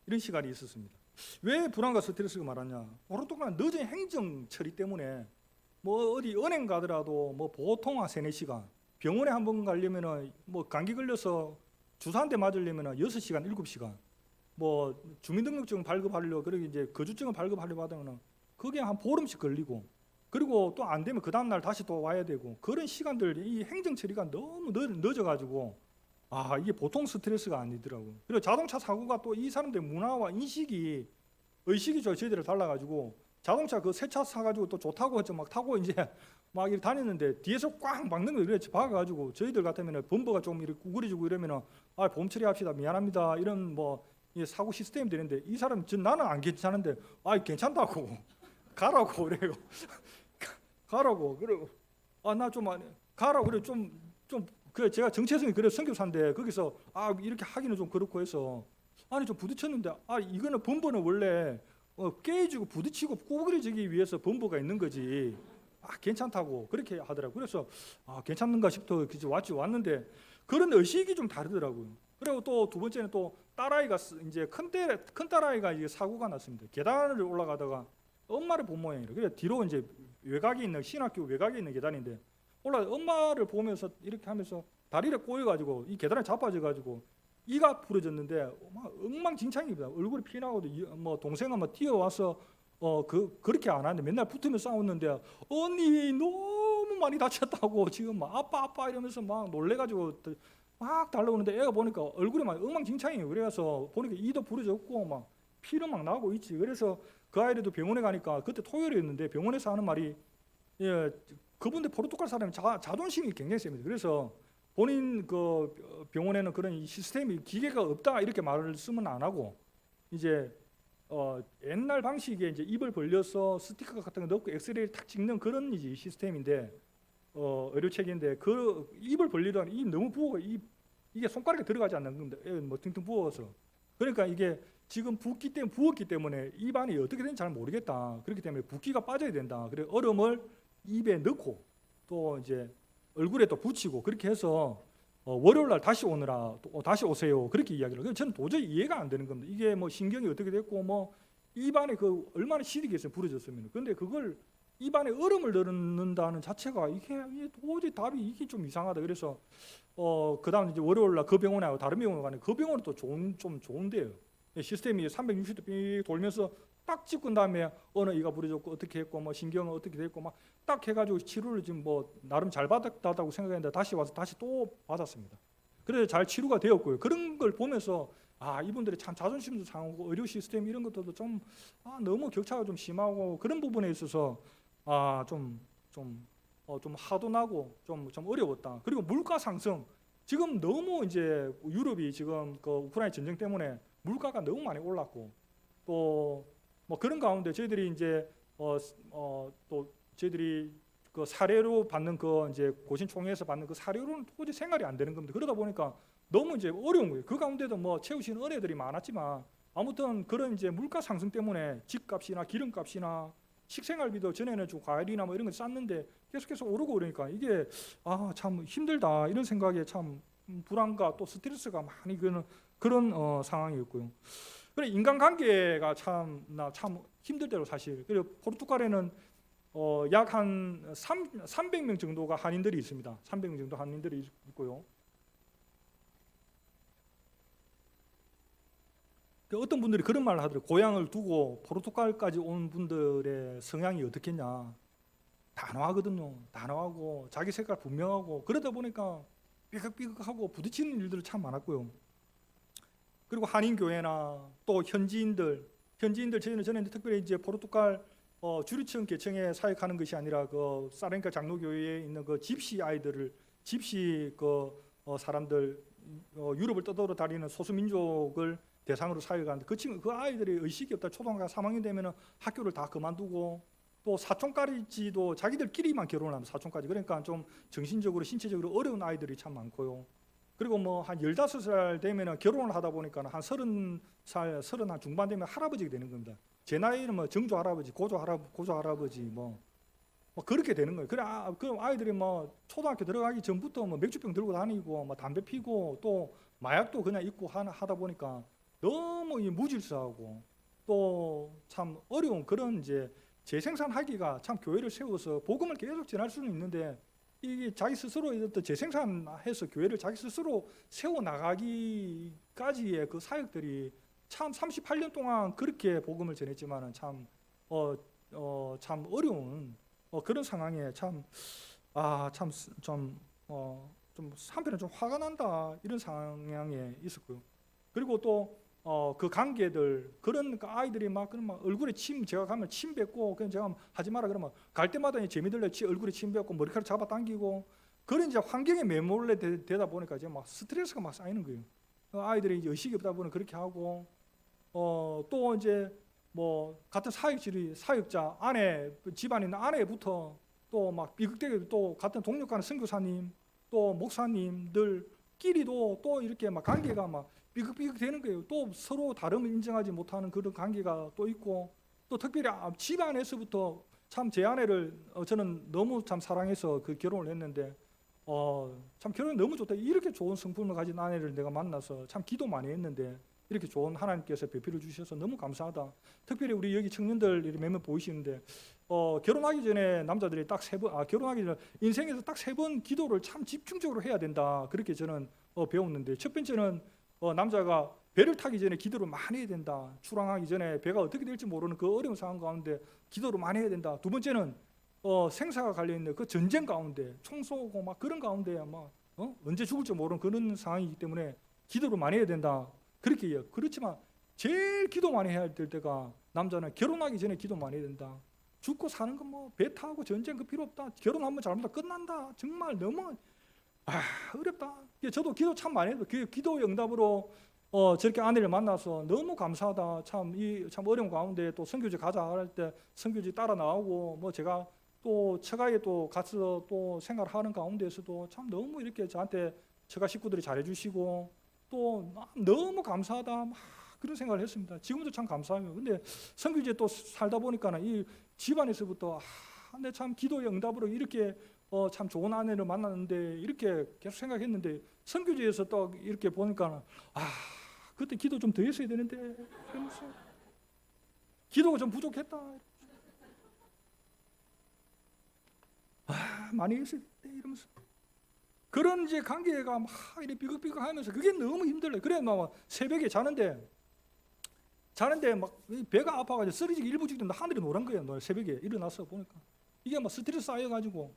이런 시간이 있었습니다. 왜 불안과 스트레스가 많았냐? 오랫동안 늦은 행정 처리 때문에 뭐 어디 은행 가더라도 뭐 보통 한 3-4시간 병원에 한 번 가려면은 뭐 감기 걸려서 주사 한 대 맞으려면은 6시간 7시간 뭐 주민등록증 발급하려고 그러고 이제 거주증을 발급하려고 하다가는 그게 한 보름씩 걸리고 그리고 또 안 되면 그 다음 날 다시 또 와야 되고 그런 시간들 이 행정 처리가 너무 늦어가지고 이게 보통 스트레스가 아니더라고요. 그리고 자동차 사고가 또 이 사람들의 문화와 의식이 저희들을 달라가지고 자동차 그 새 차 사가지고 또 좋다고 해서 막 타고 이제 막 이렇게 다녔는데 뒤에서 꽉 막는 거 이렇게 박아가지고 저희들 같으면 범버가 좀 이렇게 구부러지고 이러면은 보험 처리합시다 미안합니다 이런 사고 시스템이 되는데 이 사람 나는 안 괜찮은데 괜찮다고 가라고 그래요. 가라고 그리고 나 좀 가라고 그래 좀 그래 제가 정체성이 그래 선교사인데 거기서 이렇게 하기는 좀 그렇고 해서 좀 부딪혔는데 이거는 범버는 원래 깨지고 부딪히고 구부러지기 위해서 범버가 있는 거지 괜찮다고 그렇게 하더라고요. 그래서 괜찮는가 싶어 왔는데 그런 의식이 좀 다르더라고요. 그리고 또 두 번째는 또 딸아이가 이제 큰 딸아이가 이제 사고가 났습니다. 계단을 올라가다가 엄마를 본 모양이에요. 그래 뒤로 이제 신학교 외곽에 있는 계단인데 엄마를 보면서 이렇게 하면서 다리를 꼬여가지고 이 계단에 자빠져가지고 이가 부러졌는데 엉망진창입니다. 얼굴이 피나고도 동생은 뛰어와서 그렇게 안 하는데 맨날 붙으며 싸웠는데 언니 너무 너무 많이 다쳤다고 지금 막 아빠 이러면서 막 놀래가지고 막 달려오는데 애가 보니까 얼굴이 막 엉망진창이에요. 그래서 보니까 이도 부러졌고 막 피는 막 나고 있지. 그래서 그 아이들도 병원에 가니까 그때 토요일이었는데 병원에서 하는 말이 예, 그분들 포르투갈 사람이 자존심이 굉장히 셉니다. 그래서 본인 그 병원에는 그런 시스템이 기계가 없다 이렇게 말을 쓰면 안 하고 이제 옛날 방식의 이제 입을 벌려서 스티커 같은 거 넣고 엑스레이를 탁 찍는 그런 이제 시스템인데 의료 체계인데 그 입을 벌리던 입 너무 부어 이게 손가락에 들어가지 않는 겁니다. 뭐 퉁퉁 부어서 그러니까 이게 지금 부었기 때문에 입 안이 어떻게 되는지 잘 모르겠다. 그렇기 때문에 붓기가 빠져야 된다. 그래 얼음을 입에 넣고 또 이제 얼굴에 또 붙이고 그렇게 해서 월요일 날 다시 오느라 다시 오세요. 그렇게 이야기를. 저는 도저히 이해가 안 되는 겁니다. 이게 뭐 신경이 어떻게 됐고 뭐 입안에 그 얼마나 시리겠어요. 부러졌으면. 근데 그걸 입안에 얼음을 넣는다는 자체가 이게 도저히 답이 이게 좀 이상하다. 그래서 그다음 이제 월요일 날 그 병원에 하고 다른 병원에 가는 그 병원은 또 좀 좋은데요. 시스템이 360도 삐 돌면서 딱 찍은 다음에 어느 이가 부러졌고 어떻게 했고 뭐 신경은 어떻게 됐고 막 딱 해가지고 치료를 지금 뭐 나름 잘 받았다고 생각했는데 다시 와서 다시 또 받았습니다. 그래서 잘 치료가 되었고요. 그런 걸 보면서 이분들이 참 자존심도 상하고 의료 시스템 이런 것들도 좀 너무 격차가 좀 심하고 그런 부분에 있어서 좀 화도 나고 좀 어려웠다. 그리고 물가 상승 지금 너무 이제 유럽이 지금 그 우크라이나 전쟁 때문에 물가가 너무 많이 올랐고 또 뭐 그런 가운데 저희들이 이제 또 저희들이 그 사료로 받는 그 이제 고신총회에서 받는 그 사료로는 도저히 생활이 안 되는 겁니다. 그러다 보니까 너무 이제 어려운 거예요. 그 가운데도 뭐 채우시는 은혜들이 많았지만 아무튼 그런 이제 물가 상승 때문에 집값이나 기름값이나 식생활비도 전에는 좀 과일이나 뭐 이런 거 쌌는데 계속해서 오르고 그러니까 이게 참 힘들다 이런 생각에 참 불안과 또 스트레스가 많이 그런 상황이었고요. 그래 인간관계가 참 힘들대로 사실. 그리고 포르투갈에는 약 한 300명 정도가 한인들이 있습니다. 300명 정도 한인들이 있고요. 어떤 분들이 그런 말을 하더라고요. 고향을 두고 포르투갈까지 온 분들의 성향이 어떻겠냐. 단호하거든요. 단호하고 자기 색깔 분명하고 그러다 보니까 삐걱삐걱하고 부딪히는 일들이 참 많았고요. 그리고 한인 교회나 또 현지인들 저는 특별히 이제 포르투갈 주류층 계층에 사역하는 것이 아니라 그 사렌카 장로교회에 있는 그 집시 아이들을 집시 사람들 유럽을 떠돌아 다니는 소수민족을 대상으로 사역하는데 그 아이들이 의식이 없다. 초등학교 3학년 되면은 학교를 다 그만두고 또 사촌까지도 자기들끼리만 결혼을 합니다. 사촌까지. 그러니까 좀 정신적으로 신체적으로 어려운 아이들이 참 많고요. 그리고 뭐 한 15살 되면은 결혼을 하다 보니까 한 30살, 30 중반 되면 할아버지가 되는 겁니다. 제 나이는 뭐 정조 할아버지, 고조 할아버지 뭐 그렇게 되는 거예요. 그래 그 아이들이 뭐 초등학교 들어가기 전부터 뭐 맥주병 들고 다니고 뭐 담배 피고 또 마약도 그냥 있고 하다 보니까 너무 무질서하고 또 참 어려운 그런 이제 재생산하기가 참 교회를 세워서 복음을 계속 전할 수는 있는데 이게 자기 스스로 어떤 재생산해서 교회를 자기 스스로 세워 나가기까지의 그 사역들이 참 38년 동안 그렇게 복음을 전했지만은 참 어려운 그런 상황에 좀 한편에 좀 화가 난다 이런 상황에 있었고요. 그리고 또 그 관계들 그런 아이들이 막 얼굴에 제가 가면 침 뱉고 그냥 제가 하지 마라 그러면 갈 때마다 재미들래 얼굴에 침 뱉고 머리카락 잡아 당기고 그런 이제 환경에 매몰래 되다 보니까 이제 막 스트레스가 막 쌓이는 거예요. 아이들이 이제 의식이 없다 보니 그렇게 하고 또 이제 뭐 같은 사역자 아내 집안에 있는 아내부터 또 막 비극되게 또 같은 동력하는 선교사님 또 목사님들끼리도 또 이렇게 막 관계가 막 삐걱삐걱 되는 거예요. 또 서로 다름을 인정하지 못하는 그런 관계가 또 있고 또 특별히 집안에서부터 참 제 아내를 저는 너무 참 사랑해서 그 결혼을 했는데 참 결혼이 너무 좋다. 이렇게 좋은 성품을 가진 아내를 내가 만나서 참 기도 많이 했는데 이렇게 좋은 하나님께서 배필을 주셔서 너무 감사하다. 특별히 우리 여기 청년들 몇몇 보이시는데 결혼하기 전에 남자들이 딱 결혼하기 전에 인생에서 딱 3번 기도를 참 집중적으로 해야 된다. 그렇게 저는 배웠는데 첫 번째는 남자가 배를 타기 전에 기도를 많이 해야 된다. 출항하기 전에 배가 어떻게 될지 모르는 그 어려운 상황 가운데 기도를 많이 해야 된다. 두 번째는 생사가 갈려 있는 그 전쟁 가운데 총 쏘고 막 그런 가운데 막 언제 죽을지 모르는 그런 상황이기 때문에 기도를 많이 해야 된다. 그렇게 해요. 그렇지만 제일 기도 많이 해야 될 때가 남자는 결혼하기 전에 기도 많이 해야 된다. 죽고 사는 건 뭐 배 타고 전쟁 그 필요 없다. 결혼하면 잘못하면 끝난다. 정말 너무 어렵다. 저도 기도 참 많이 해요. 기도 응답으로 저렇게 아내를 만나서 너무 감사하다. 참 어려운 가운데 또 선교지 가자 할 때 선교지 따라 나오고 뭐 제가 또 처가에 또 가서 또 생활하는 가운데에서도 참 너무 이렇게 저한테 처가 식구들이 잘해주시고 또 너무 감사하다. 막 그런 생각을 했습니다. 지금도 참 감사해요. 근데 선교지에 또 살다 보니까는 이 집안에서부터 내 참 기도의 응답으로 이렇게 참 좋은 아내를 만났는데 이렇게 계속 생각했는데 선교지에서 또 이렇게 보니까는 그때 기도 좀 더 했어야 되는데 그러면서 기도가 좀 부족했다. 많이 했어야 돼 이러면서 그런 이제 관계가 막 이렇게 삐걱삐걱하면서 그게 너무 힘들어요. 그래 막 새벽에 자는데 막 배가 아파가지고 쓰러지기 일부 직전 하늘이 노란 거예요. 새벽에 일어나서 보니까 이게 막 스트레스 쌓여가지고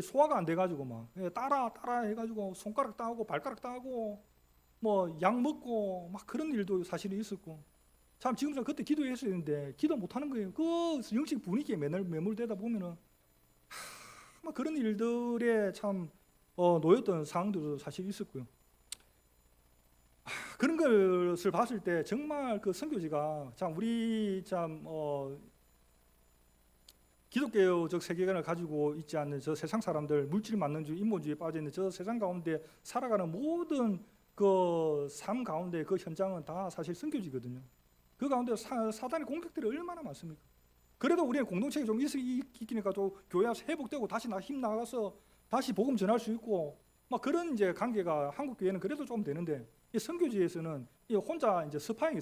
소화가 안 돼가지고 막 따라 해가지고 손가락 따고 발가락 따고 뭐 약 먹고 막 그런 일도 사실은 있었고 참 지금 그때 기도했어야 했는데 기도 못하는 거예요. 그 영적 분위기에 매몰되다 보면은 막 그런 일들에 참 놓였던 상황도 사실 있었고요. 그런 것을 봤을 때 정말 그 선교지가 참 우리 참 기독교적 세계관을 가지고 있지 않는 저 세상 사람들, 물질 만능주의, 인본주의에 빠져 있는 저 세상 가운데 살아가는 모든 그 삶 가운데 그 현장은 다 사실 선교지거든요. 그 가운데 사단의 공격들이 얼마나 많습니까? 그래도 우리의 공동체가 좀 있기니까 또 교회에서 회복되고 다시 힘 나가서 다시 복음 전할 수 있고 막 그런 이제 관계가 한국 교회는 그래도 좀 되는데 이 선교지에서는 이 혼자 이제 스파이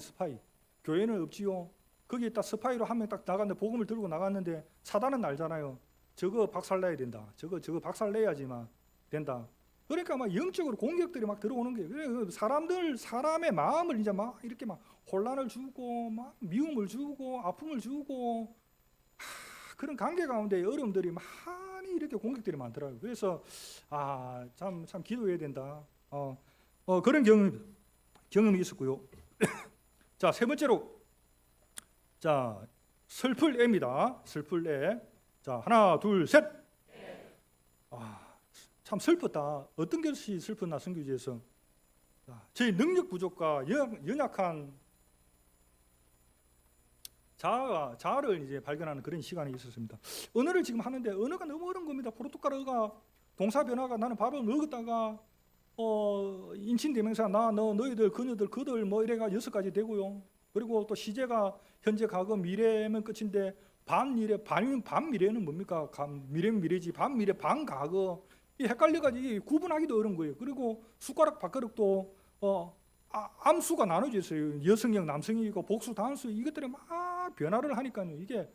교회는 없지요. 거기에 딱 스파이로 한 명 딱 나갔는데 복음을 들고 나갔는데 사단은 알잖아요. 저거 박살내야 된다. 저거 박살내야지만 된다. 그러니까 막 영적으로 공격들이 막 들어오는 거예요. 그래 사람의 마음을 이제 막 이렇게 막 혼란을 주고 막 미움을 주고 아픔을 주고 그런 관계 가운데 어려움들이 많이 이렇게 공격들이 많더라고요. 그래서 참 기도해야 된다. 그런 경험이 있었고요. 자, 세 번째로 자, 슬플 애입니다. 슬플 애. 자, 하나, 둘, 셋. 참 슬펐다. 어떤 것이 슬펐나 선교지에서 저희 능력 부족과 연약한 자아를 이제 발견하는 그런 시간이 있었습니다. 언어를 지금 하는데 언어가 너무 어려운 겁니다. 포르투갈어가 동사 변화가 나는 밥을 먹었다가 인칭대명사 너희들 그녀들 그들 뭐 이래가 6가지 되고요. 그리고 또 시제가 현재 과거 미래면 끝인데 반미래는 뭡니까? 미래지 반미래 반과거 이 헷갈려가지고 구분하기도 어려운 거예요. 그리고 숟가락 밥그릇도 암수가 나눠져 있어요. 여성형 남성이고 복수 단수 이것들이 막 변화를 하니까요. 이게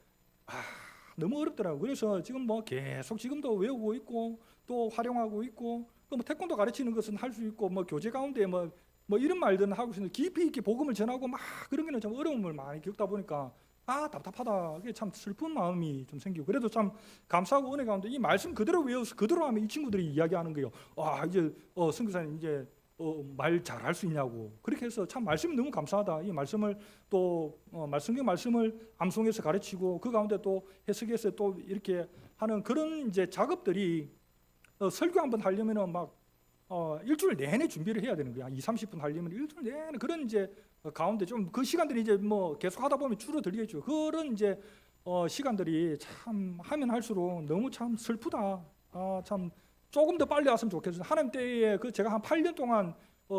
너무 어렵더라고요. 그래서 지금 뭐 계속 지금도 외우고 있고 또 활용하고 있고 뭐 태권도 가르치는 것은 할 수 있고 뭐 교재 가운데 뭐 이런 말들은 하고 있는데 깊이 있게 복음을 전하고 막 그런 게는 좀 어려움을 많이 겪다 보니까 답답하다. 그게 참 슬픈 마음이 좀 생기고 그래도 참 감사하고 은혜 가운데 이 말씀 그대로 외워서 그대로 하면 이 친구들이 이야기하는 거예요. 이제 선교사님 이제 말 잘할 수 있냐고 그렇게 해서 참 말씀이 너무 감사하다. 이 말씀을 또 성경 말씀을 암송해서 가르치고 그 가운데 또 해석해서 또 이렇게 하는 그런 이제 작업들이 설교 한번 하려면은 막 일주일 내내 준비를 해야 되는 거야. 20-30분 하려면 일주일 내내 그런 이제 가운데 좀 그 시간들이 이제 뭐 계속 하다 보면 줄어들겠죠. 그런 이제 시간들이 참 하면 할수록 너무 참 슬프다. 참 조금 더 빨리 왔으면 좋겠어요. 하나님 때에 제가 한 8년 동안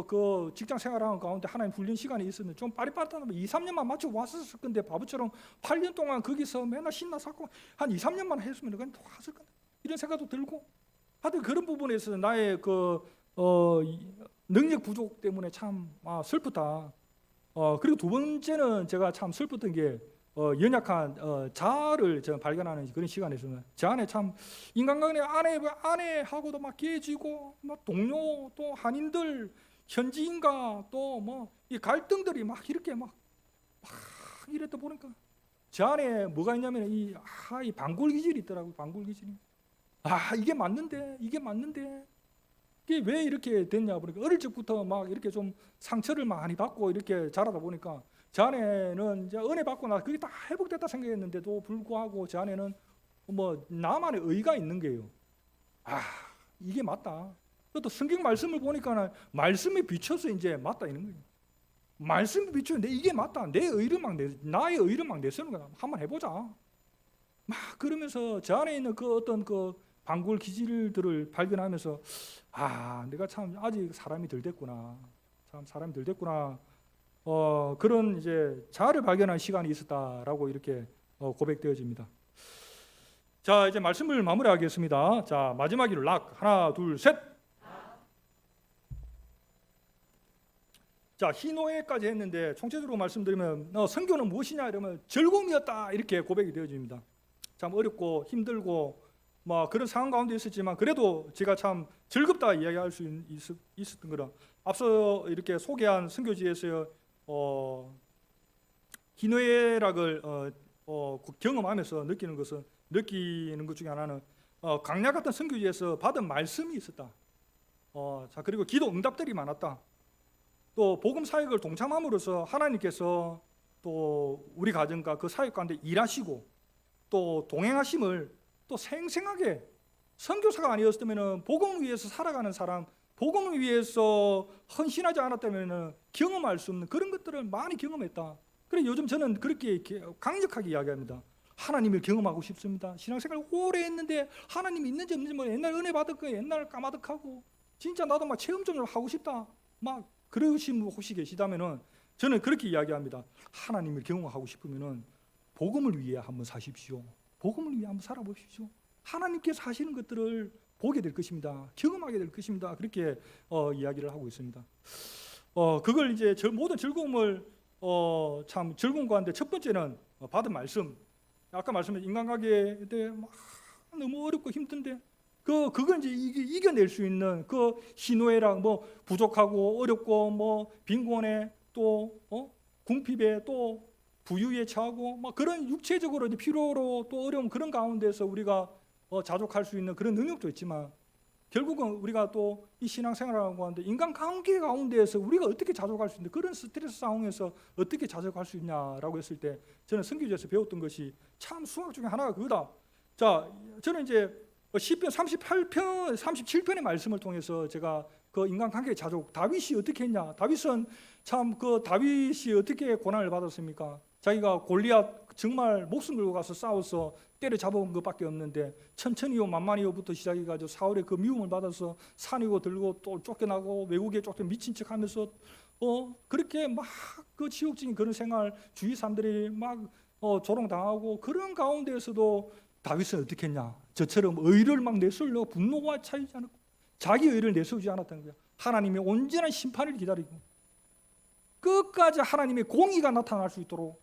그 직장 생활하는 가운데 하나님 훈련 시간이 있었는데 좀 빠릿빠릿하면 2-3년만 맞추고 왔었을 건데 바보처럼 8년 동안 거기서 맨날 신나 샀고 한 2-3년만 했으면 그냥 왔을 건데 이런 생각도 들고 하여튼 그런 부분에서 나의 능력 부족 때문에 참 슬프다. 그리고 두 번째는 제가 참 슬펐던 게 연약한 자아를 제가 발견하는 그런 시간에서는 제 안에 참 인간관계 아내하고도 막 깨지고 막 동료 또 한인들 현지인과 또 뭐 이 갈등들이 막 이렇게 막 이랬다 보니까 저 안에 뭐가 있냐면 이 방골 기질이 있더라고요. 방골 기질이. 이게 맞는데 이게 왜 이렇게 됐냐 보니까 어릴 적부터 막 이렇게 좀 상처를 많이 받고 이렇게 자라다 보니까 저 안에는 이제 은혜 받고 나 그게 다 회복됐다 생각했는데도 불구하고 저 안에는 뭐 나만의 의가 있는 거예요. 이게 맞다. 또 성경 말씀을 보니까 말씀에 비춰서 이제 맞다 이런 거예요. 말씀에 비추는데 이게 맞다. 나의 의를 막 내세우는 거야. 한번 해보자. 막 그러면서 저 안에 있는 그 어떤 그 방골 기질들을 발견하면서 내가 참 아직 사람이 덜 됐구나. 그런 이제 자아를 발견한 시간이 있었다라고 이렇게 고백되어집니다. 자, 이제 말씀을 마무리하겠습니다. 자, 마지막으로 락 하나, 둘, 셋. 자, 희노애까지 했는데 총체적으로 말씀드리면 선교는 무엇이냐 이러면 즐거움이었다 이렇게 고백이 되어집니다. 참 어렵고 힘들고 뭐 그런 상황 가운데 있었지만 그래도 제가 참 즐겁다 이야기할 수 있었던 거라 앞서 이렇게 소개한 선교지에서 희노애락을 경험하면서 느끼는 것 중에 하나는 강약 같은 선교지에서 받은 말씀이 있었다. 자, 그리고 기도 응답들이 많았다. 또 복음 사역을 동참함으로써 하나님께서 또 우리 가정과 그 사역 가운데 일하시고 또 동행하심을 또 생생하게 선교사가 아니었으면 복음을 위해서 살아가는 사람, 복음을 위해서 헌신하지 않았다면 경험할 수 없는 그런 것들을 많이 경험했다. 그래 요즘 저는 그렇게 강력하게 이야기합니다. 하나님을 경험하고 싶습니다. 신앙생활 오래 했는데 하나님이 있는지 없는지 뭐 옛날 은혜 받을 거 옛날 까마득하고 진짜 나도 막 체험 좀 하고 싶다. 막 그러신 분 혹시 계시다면은 저는 그렇게 이야기합니다. 하나님을 경험하고 싶으면은 복음을 위해 한번 사십시오. 복음을 위해 한번 살아보십시오. 하나님께서 하시는 것들을 보게 될 것입니다. 경험하게 될 것입니다. 그렇게 이야기를 하고 있습니다. 그걸 이제 모든 즐거움을 참 즐거운 가운데 첫 번째는 받은 말씀. 아까 말씀드린 인간관계 때 막 너무 어렵고 힘든데 그걸 이제 이겨낼 수 있는 그 희노애락 뭐 부족하고 어렵고 뭐 빈곤에 또 궁핍에 또 부유에 처하고 막 그런 육체적으로 이제 필요로 또 어려운 그런 가운데서 우리가 자족할 수 있는 그런 능력도 있지만 결국은 우리가 또 이 신앙생활하고 하는데 인간관계 가운데에서 우리가 어떻게 자족할 수 있는 그런 스트레스 상황에서 어떻게 자족할 수 있냐라고 했을 때 저는 선교지에서 배웠던 것이 참 수학 중에 하나가 그거다. 자, 저는 이제 시편 37편의 말씀을 통해서 제가 그 인간관계 자족 다윗이 어떻게 했냐. 다윗은 참 그 다윗이 어떻게 고난을 받았습니까? 자기가 골리앗 정말 목숨 걸고 가서 싸워서 때려잡아온 것밖에 없는데 천천히요 만만히요부터 시작해가지고 사울의 그 미움을 받아서 산이고 들고 또 쫓겨나고 외국에 쫓겨 미친 척하면서 그렇게 막 그 지옥적인 그런 생활 주위 사람들이 막 조롱당하고 그런 가운데에서도 다윗은 어떻게 했냐? 저처럼 의를 막 내세우려고 분노와 차이지 않았고 자기 의를 내세우지 않았다는 거야. 하나님의 온전한 심판을 기다리고 끝까지 하나님의 공의가 나타날 수 있도록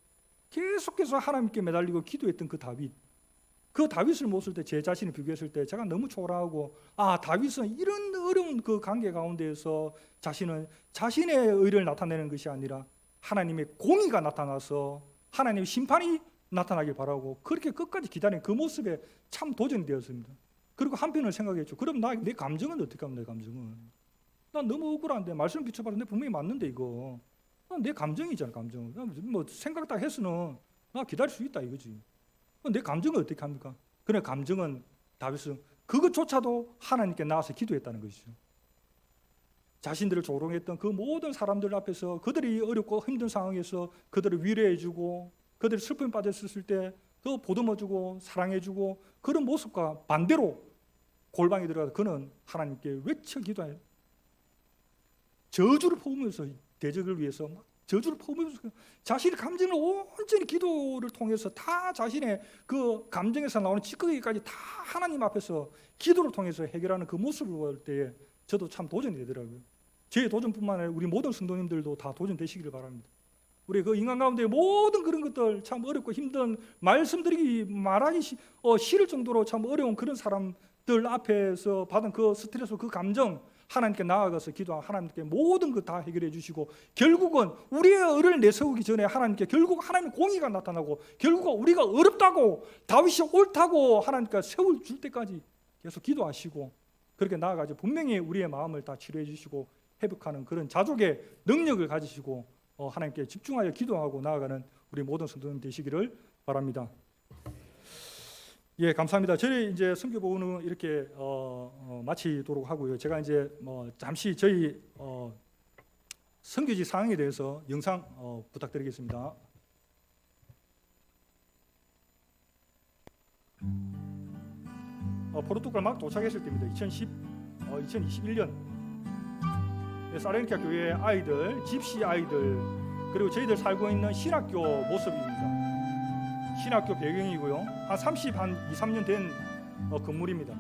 계속해서 하나님께 매달리고 기도했던 그 다윗을 모실 때 제 자신을 비교했을 때 제가 너무 초라하고 다윗은 이런 어려운 그 관계 가운데에서 자신의 의를 나타내는 것이 아니라 하나님의 공의가 나타나서 하나님의 심판이 나타나길 바라고 그렇게 끝까지 기다린 그 모습에 참 도전이 되었습니다. 그리고 한편을 생각했죠. 그럼 내 감정은 어떻게 하면 내 감정은? 난 너무 억울한데 말씀 비춰봐도 내 분명히 맞는데 이거 내 감정이잖아. 감정. 뭐 생각 다 했으면 나 기다릴 수 있다 이거지. 내 감정은 어떻게 합니까? 그래 감정은 다윗은 그것조차도 하나님께 나와서 기도했다는 것이죠. 자신들을 조롱했던 그 모든 사람들 앞에서 그들이 어렵고 힘든 상황에서 그들을 위로해주고 그들이 슬픔에 빠졌을 때 그 보듬어주고 사랑해주고 그런 모습과 반대로 골방에 들어가서 그는 하나님께 외쳐 기도해요. 저주를 퍼부으면서 대적을 위해서 막 저주를 퍼부으면서 자신의 감정을 온전히 기도를 통해서 다 자신의 그 감정에서 나오는 찌꺼기까지 다 하나님 앞에서 기도를 통해서 해결하는 그 모습을 볼 때에 저도 참 도전이 되더라고요. 제 도전뿐만 아니라 우리 모든 성도님들도 다 도전되시기를 바랍니다. 우리 그 인간 가운데 모든 그런 것들 참 어렵고 힘든 말하기 싫을 정도로 참 어려운 그런 사람들 앞에서 받은 그 스트레스, 그 감정 하나님께 나아가서 기도하고 하나님께 모든 것 다 해결해 주시고 결국은 우리의 의를 내세우기 전에 하나님께 결국 하나님의 공의가 나타나고 결국 우리가 어렵다고 다윗이 옳다고 하나님께 세울 줄 때까지 계속 기도하시고 그렇게 나아가죠. 분명히 우리의 마음을 다 치료해 주시고 회복하는 그런 자족의 능력을 가지시고 하나님께 집중하여 기도하고 나아가는 우리 모든 성도님 되시기를 바랍니다. 예, 감사합니다. 저희 이제 선교 보고는 이렇게 마치도록 하고요. 제가 이제 잠시 저희 선교지 상황에 대해서 영상 부탁드리겠습니다. 포르투갈 막 도착했을 때입니다. 2021년 사레니카 교회 아이들, 집시 아이들 그리고 저희들 살고 있는 신학교 모습입니다. 신학교 배경이고요. 한 3년 된 건물입니다.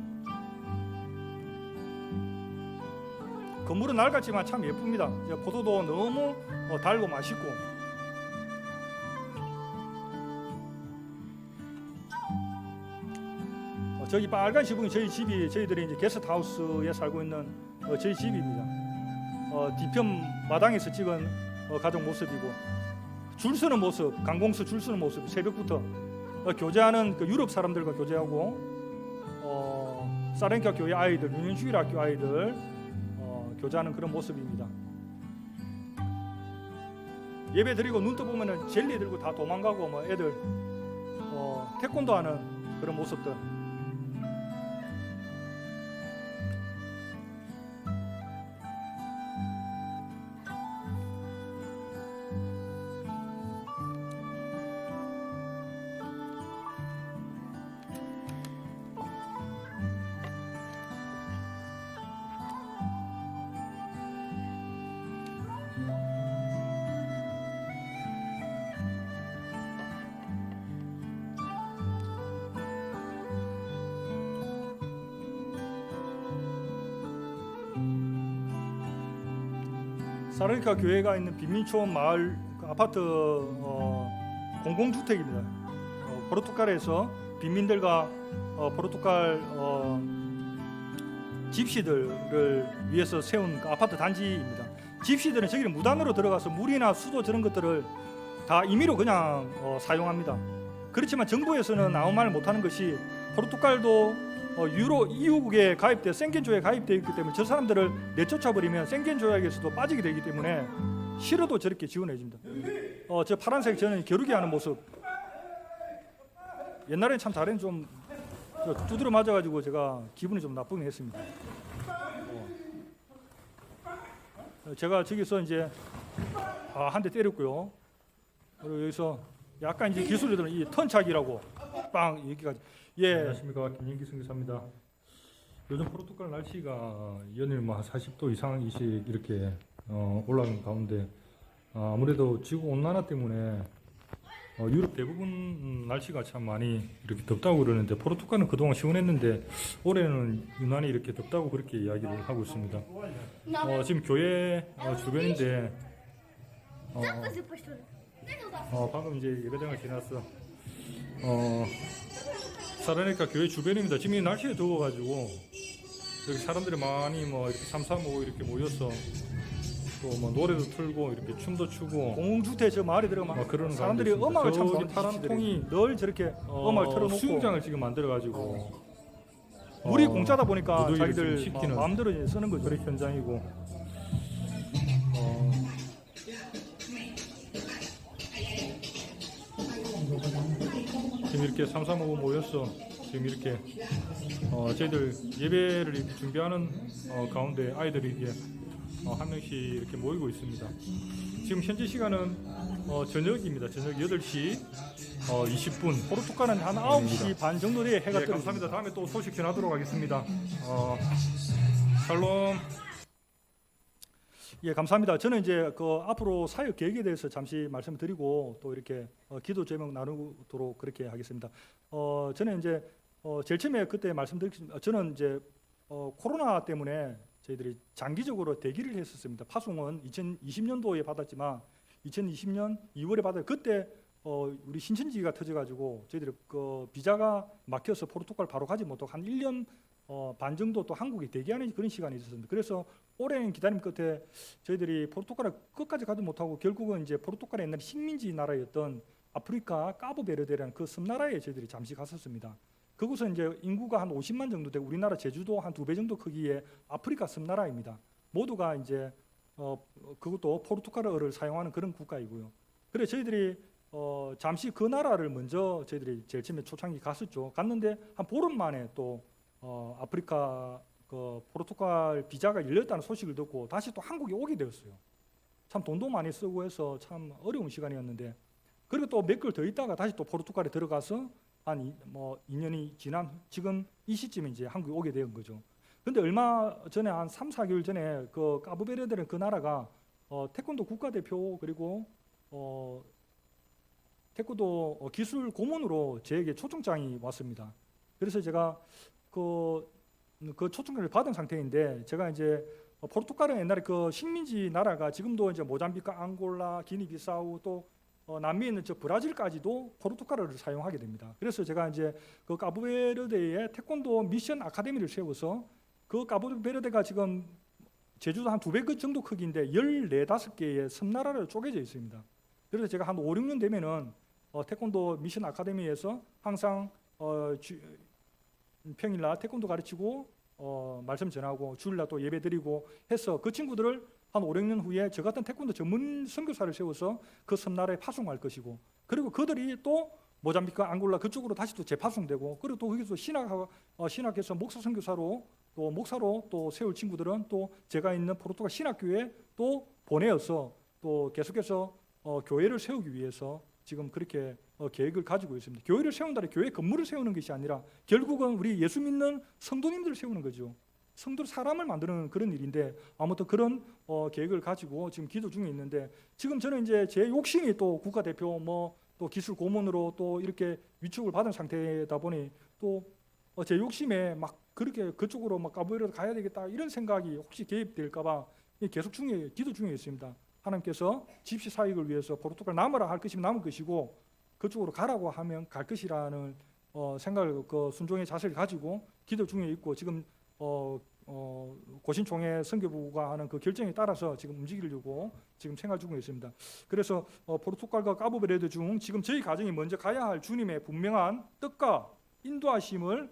건물은 낡았지만 참 예쁩니다. 포도도 너무 달고 맛있고 저기 빨간 지붕이 저희 집이 저희들이 이제 게스트하우스에 살고 있는 저희 집입니다. 뒤편 마당에서 찍은 가족 모습이고 줄 서는 모습, 관공서 줄 서는 모습 새벽부터 교제하는 그 유럽 사람들과 교제하고 사레니카 교회 아이들, 유년주일학교 아이들 교제하는 그런 모습입니다. 예배 드리고 눈 떠보면은 젤리 들고 다 도망가고 뭐 애들 태권도 하는 그런 모습들. 사레니카 교회가 있는 빈민초원 마을 그 아파트 공공주택입니다. 포르투갈에서 빈민들과 포르투갈 집시들을 위해서 세운 그 아파트 단지입니다. 집시들은 저기를 무단으로 들어가서 물이나 수도 저런 것들을 다 임의로 그냥 사용합니다. 그렇지만 정부에서는 아무 말 못하는 것이 포르투갈도 유로 EU국에 가입돼 생겐조에 가입되어 있기 때문에 저 사람들을 내쫓아버리면 생겐 조약에서도 빠지게 되기 때문에 싫어도 저렇게 지원해 줍니다. 저 파란색 저는 겨루기 하는 모습 옛날엔 참 잘했는데 좀 두드려 맞아가지고 제가 기분이 좀 나쁘긴 했습니다. 제가 저기서 이제 한 대 때렸고요. 그리고 여기서 약간 이제 기술이 들은 이 턴착이라고 빵 여기까지. 예. 안녕하십니까, 김인기 선교사입니다. 요즘 포르투갈 날씨가 연일 뭐 40도 이상씩 이렇게 올라가는 가운데 아무래도 지구 온난화 때문에 유럽 대부분 날씨가 참 많이 이렇게 덥다고 그러는데 포르투갈은 그동안 시원했는데 올해는 유난히 이렇게 덥다고 그렇게 이야기를 하고 있습니다. 지금 교회 주변인데 방금 이제 예배당을 지났어. 사레니카 교회 주변입니다. 지금 이 날씨에 더워가지고 여기 사람들이 많이 뭐 이렇게 삼삼오오 이렇게 모여서 또 뭐 노래도 틀고 이렇게 춤도 추고 공중주택 저 마을에 들어가면 그런 사람들이 음악을 참 좋아하는 파란 통이 늘 저렇게 음악을 틀어놓고 수영장을 지금 만들어가지고 물이 공짜다 보니까 자기들 마음대로 이제 쓰는 거죠. 그런 현장이고. 지금 이렇게 삼삼오오 모였어. 지금 이렇게 저희들 예배를 이렇게 준비하는 가운데 아이들이 이게 한 명씩 이렇게 모이고 있습니다. 지금 현재 시간은 저녁입니다. 저녁 8시 20분. 포르투갈은 한 9시 반 정도 돼야 해가 뜨고. 감사합니다. 다음에 또 소식 전하도록 하겠습니다. 샬롬. 예, 감사합니다. 저는 이제 그 앞으로 사역 계획에 대해서 잠시 말씀드리고 또 이렇게 기도 제목 나누도록 그렇게 하겠습니다. 저는 이제 제일 처음에 그때 말씀드렸습니다. 저는 이제 코로나 때문에 저희들이 장기적으로 대기를 했었습니다. 파송은 2020년도에 받았지만 2020년 2월에 받아요. 그때 우리 신천지가 터져가지고 저희들이 그 비자가 막혀서 포르투갈 바로 가지 못하고 한 1년 반 정도 또 한국에 대기하는 그런 시간이 있었습니다. 그래서 오랜 기다림 끝에 저희들이 포르투갈을 끝까지 가지 못하고 결국은 이제 포르투갈의 옛날 식민지 나라였던 아프리카 까보베르데라는 그 섬나라에 저희들이 잠시 갔었습니다. 그곳은 이제 인구가 한 50만 정도 되고 우리나라 제주도 한 2배 정도 크기의 아프리카 섬나라입니다. 모두가 이제 그것도 포르투갈어를 사용하는 그런 국가이고요. 그래서 저희들이 잠시 그 나라를 먼저 저희들이 제일 처음에 초창기 갔었죠. 갔는데 한 보름 만에 또 아프리카 그 포르투갈 비자가 열렸다는 소식을 듣고 다시 또 한국에 오게 되었어요. 참 돈도 많이 쓰고 해서 참 어려운 시간이었는데, 그리고 또 몇 개월 더 있다가 다시 또 포르투갈에 들어가서 한 2년이 지난 지금 이 시점에 이제 한국에 오게 된 거죠. 근데 얼마 전에 한 3, 4개월 전에 그 까보베르데는 그 나라가 태권도 국가대표 그리고 태권도 기술 고문으로 저에게 초청장이 왔습니다. 그래서 제가 그 초청장을 받은 상태인데, 제가 이제 포르투갈은 옛날에 그 식민지 나라가 지금도 이제 모잠비크, 앙골라, 기니비사우 또 남미에 있는 저 브라질까지도 포르투갈어를 사용하게 됩니다. 그래서 제가 이제 그 까보베르데에 태권도 미션 아카데미를 세워서, 그 까보베르데가 지금 제주도 한 2배 정도 크기인데 14, 5개의 섬나라로 쪼개져 있습니다. 그래서 제가 한 5, 6년 되면은 태권도 미션 아카데미에서 항상 평일날 태권도 가르치고 말씀 전하고 주일날 또 예배 드리고 해서 그 친구들을 한 5, 6년 후에 저 같은 태권도 전문 선교사를 세워서 그 섬나라에 파송할 것이고, 그리고 그들이 또 모잠비크, 앙골라 그쪽으로 다시 또 재파송되고, 그리고 또 거기서 신학해서 목사 선교사로 또 목사로 또 세울 친구들은 또 제가 있는 포르투갈 신학교에 또 보내어서 또 계속해서 교회를 세우기 위해서 지금 그렇게 계획을 가지고 있습니다. 교회를 세운다는 교회 건물을 세우는 것이 아니라 결국은 우리 예수 믿는 성도님들을 세우는 거죠. 성도 사람을 만드는 그런 일인데, 아무튼 그런 계획을 가지고 지금 기도 중에 있는데, 지금 저는 이제 제 욕심이 또 국가대표 또 기술 고문으로 또 이렇게 위촉을 받은 상태다 보니 또 제 욕심에 막 그렇게 그쪽으로 막 까보이러 가야 되겠다 이런 생각이 혹시 개입될까봐 계속 기도 중에 있습니다. 하나님께서 집시 사역을 위해서 포르투갈 남으라 할 것이면 남을 것이고, 그쪽으로 가라고 하면 갈 것이라는 생각을 순종의 자세를 가지고 기도 중에 있고, 지금 고신총회 선교부가 하는 그 결정에 따라서 지금 움직이려고 지금 생각 중에 있습니다. 그래서 포르투갈과 까보베르데 중 지금 저희 가정이 먼저 가야 할 주님의 분명한 뜻과 인도하심을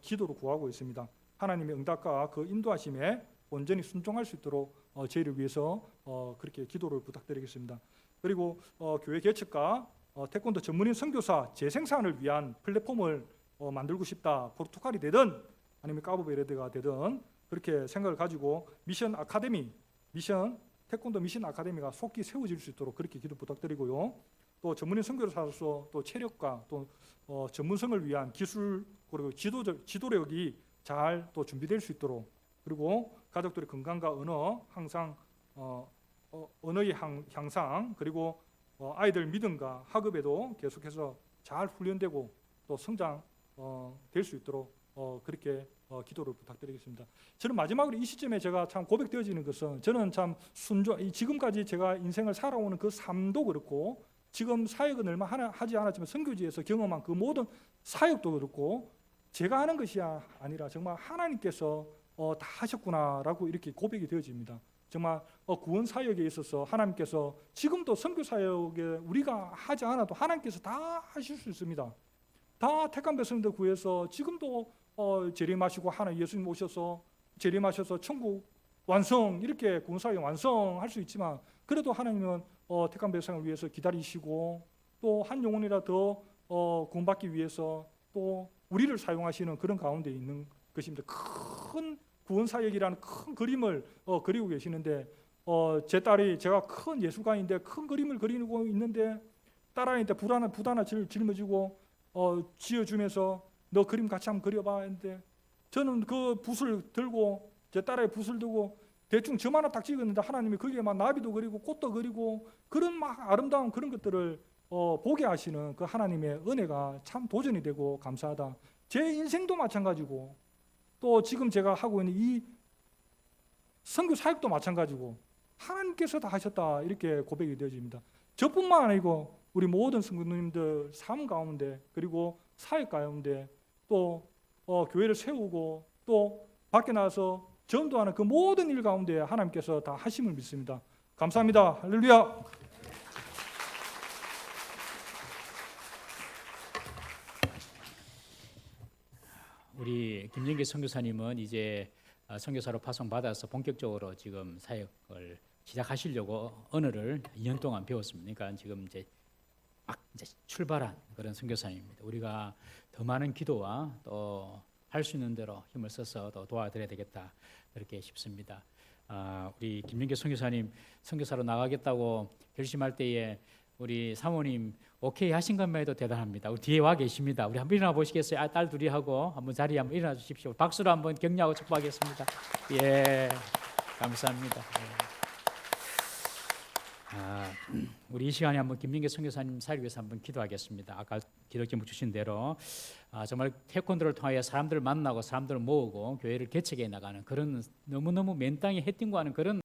기도로 구하고 있습니다. 하나님의 응답과 그 인도하심에 온전히 순종할 수 있도록 저희를 위해서 그렇게 기도를 부탁드리겠습니다. 그리고 교회 개척과 태권도 전문인 선교사 재생산을 위한 플랫폼을 만들고 싶다. 포르투갈이 되든 아니면 까보베르데가 되든 그렇게 생각을 가지고 태권도 미션 아카데미가 속히 세워질 수 있도록 그렇게 기도 부탁드리고요. 또 전문인 선교사로서 또 체력과 또 전문성을 위한 기술 그리고 지도력이 잘 또 준비될 수 있도록, 그리고 가족들의 건강과 언어 항상 언어의 향상, 그리고 아이들 믿음과 학업에도 계속해서 잘 훈련되고 또 성장 될 수 있도록 그렇게 기도를 부탁드리겠습니다. 저는 마지막으로 이 시점에 제가 참 고백되어지는 것은, 저는 참 지금까지 제가 인생을 살아오는 그 삶도 그렇고, 지금 사역은 얼마 하지 않았지만 선교지에서 경험한 그 모든 사역도 그렇고, 제가 하는 것이 아니라 정말 하나님께서 다 하셨구나라고 이렇게 고백이 되어집니다. 정말 구원 사역에 있어서 하나님께서 지금도 선교 사역에 우리가 하지 않아도 하나님께서 다 하실 수 있습니다. 다 택한 백성들 구해서 지금도 재림하시고 하나님 예수님 오셔서 재림하셔서 천국 완성, 이렇게 구원 사역 완성할 수 있지만, 그래도 하나님은 택한 백성을 위해서 기다리시고 또 한 영혼이라 더 구원받기 위해서 또 우리를 사용하시는 그런 가운데 있는 것입니다. 큰 구원 사역이라는 큰 그림을 그리고 계시는데, 제 딸이, 제가 큰 예술가인데 큰 그림을 그리고 있는데 딸아이한테 붓 하나 짊어지고 지어주면서 너 그림 같이 한번 그려봐 했는데, 저는 그 붓을 들고, 제 딸의 붓을 들고 대충 점 하나 딱 찍었는데 하나님이 거기에 막 나비도 그리고 꽃도 그리고 그런 막 아름다운 그런 것들을 보게 하시는 그 하나님의 은혜가 참 도전이 되고 감사하다. 제 인생도 마찬가지고, 또 지금 제가 하고 있는 이 선교 사역도 마찬가지고 하나님께서 다 하셨다, 이렇게 고백이 되어집니다. 저뿐만 아니고 우리 모든 성도님들 삶 가운데, 그리고 사역 가운데 또 교회를 세우고 또 밖에 나가서 전도하는 그 모든 일 가운데 하나님께서 다 하심을 믿습니다. 감사합니다. 할렐루야. 우리 김영기 선교사님은 이제 선교사로 파송받아서 본격적으로 지금 사역을 시작하시려고 언어를 2년 동안 배웠습니다. 그러니까 지금 이제 막 이제 출발한 그런 선교사님입니다. 우리가 더 많은 기도와 또 할 수 있는 대로 힘을 써서 더 도와드려야 되겠다 그렇게 싶습니다. 우리 김영기 선교사님 선교사로 나가겠다고 결심할 때에 우리 사모님 오케이 하신 것만 해도 대단합니다. 우리 뒤에 와 계십니다. 우리 한번 일어나 보시겠어요? 딸 둘이 하고 한번 자리에 한번 일어나 주십시오. 박수로 한번 격려하고 축복하겠습니다. 예, 감사합니다. 우리 이 시간에 한번 김민계 선교사님 사를 위해서 한번 기도하겠습니다. 아까 기도 제목 주신 대로 정말 태권도를 통하여 사람들을 만나고 사람들을 모으고 교회를 개척해 나가는 그런 너무너무 맨 땅에 해띵고 하는 그런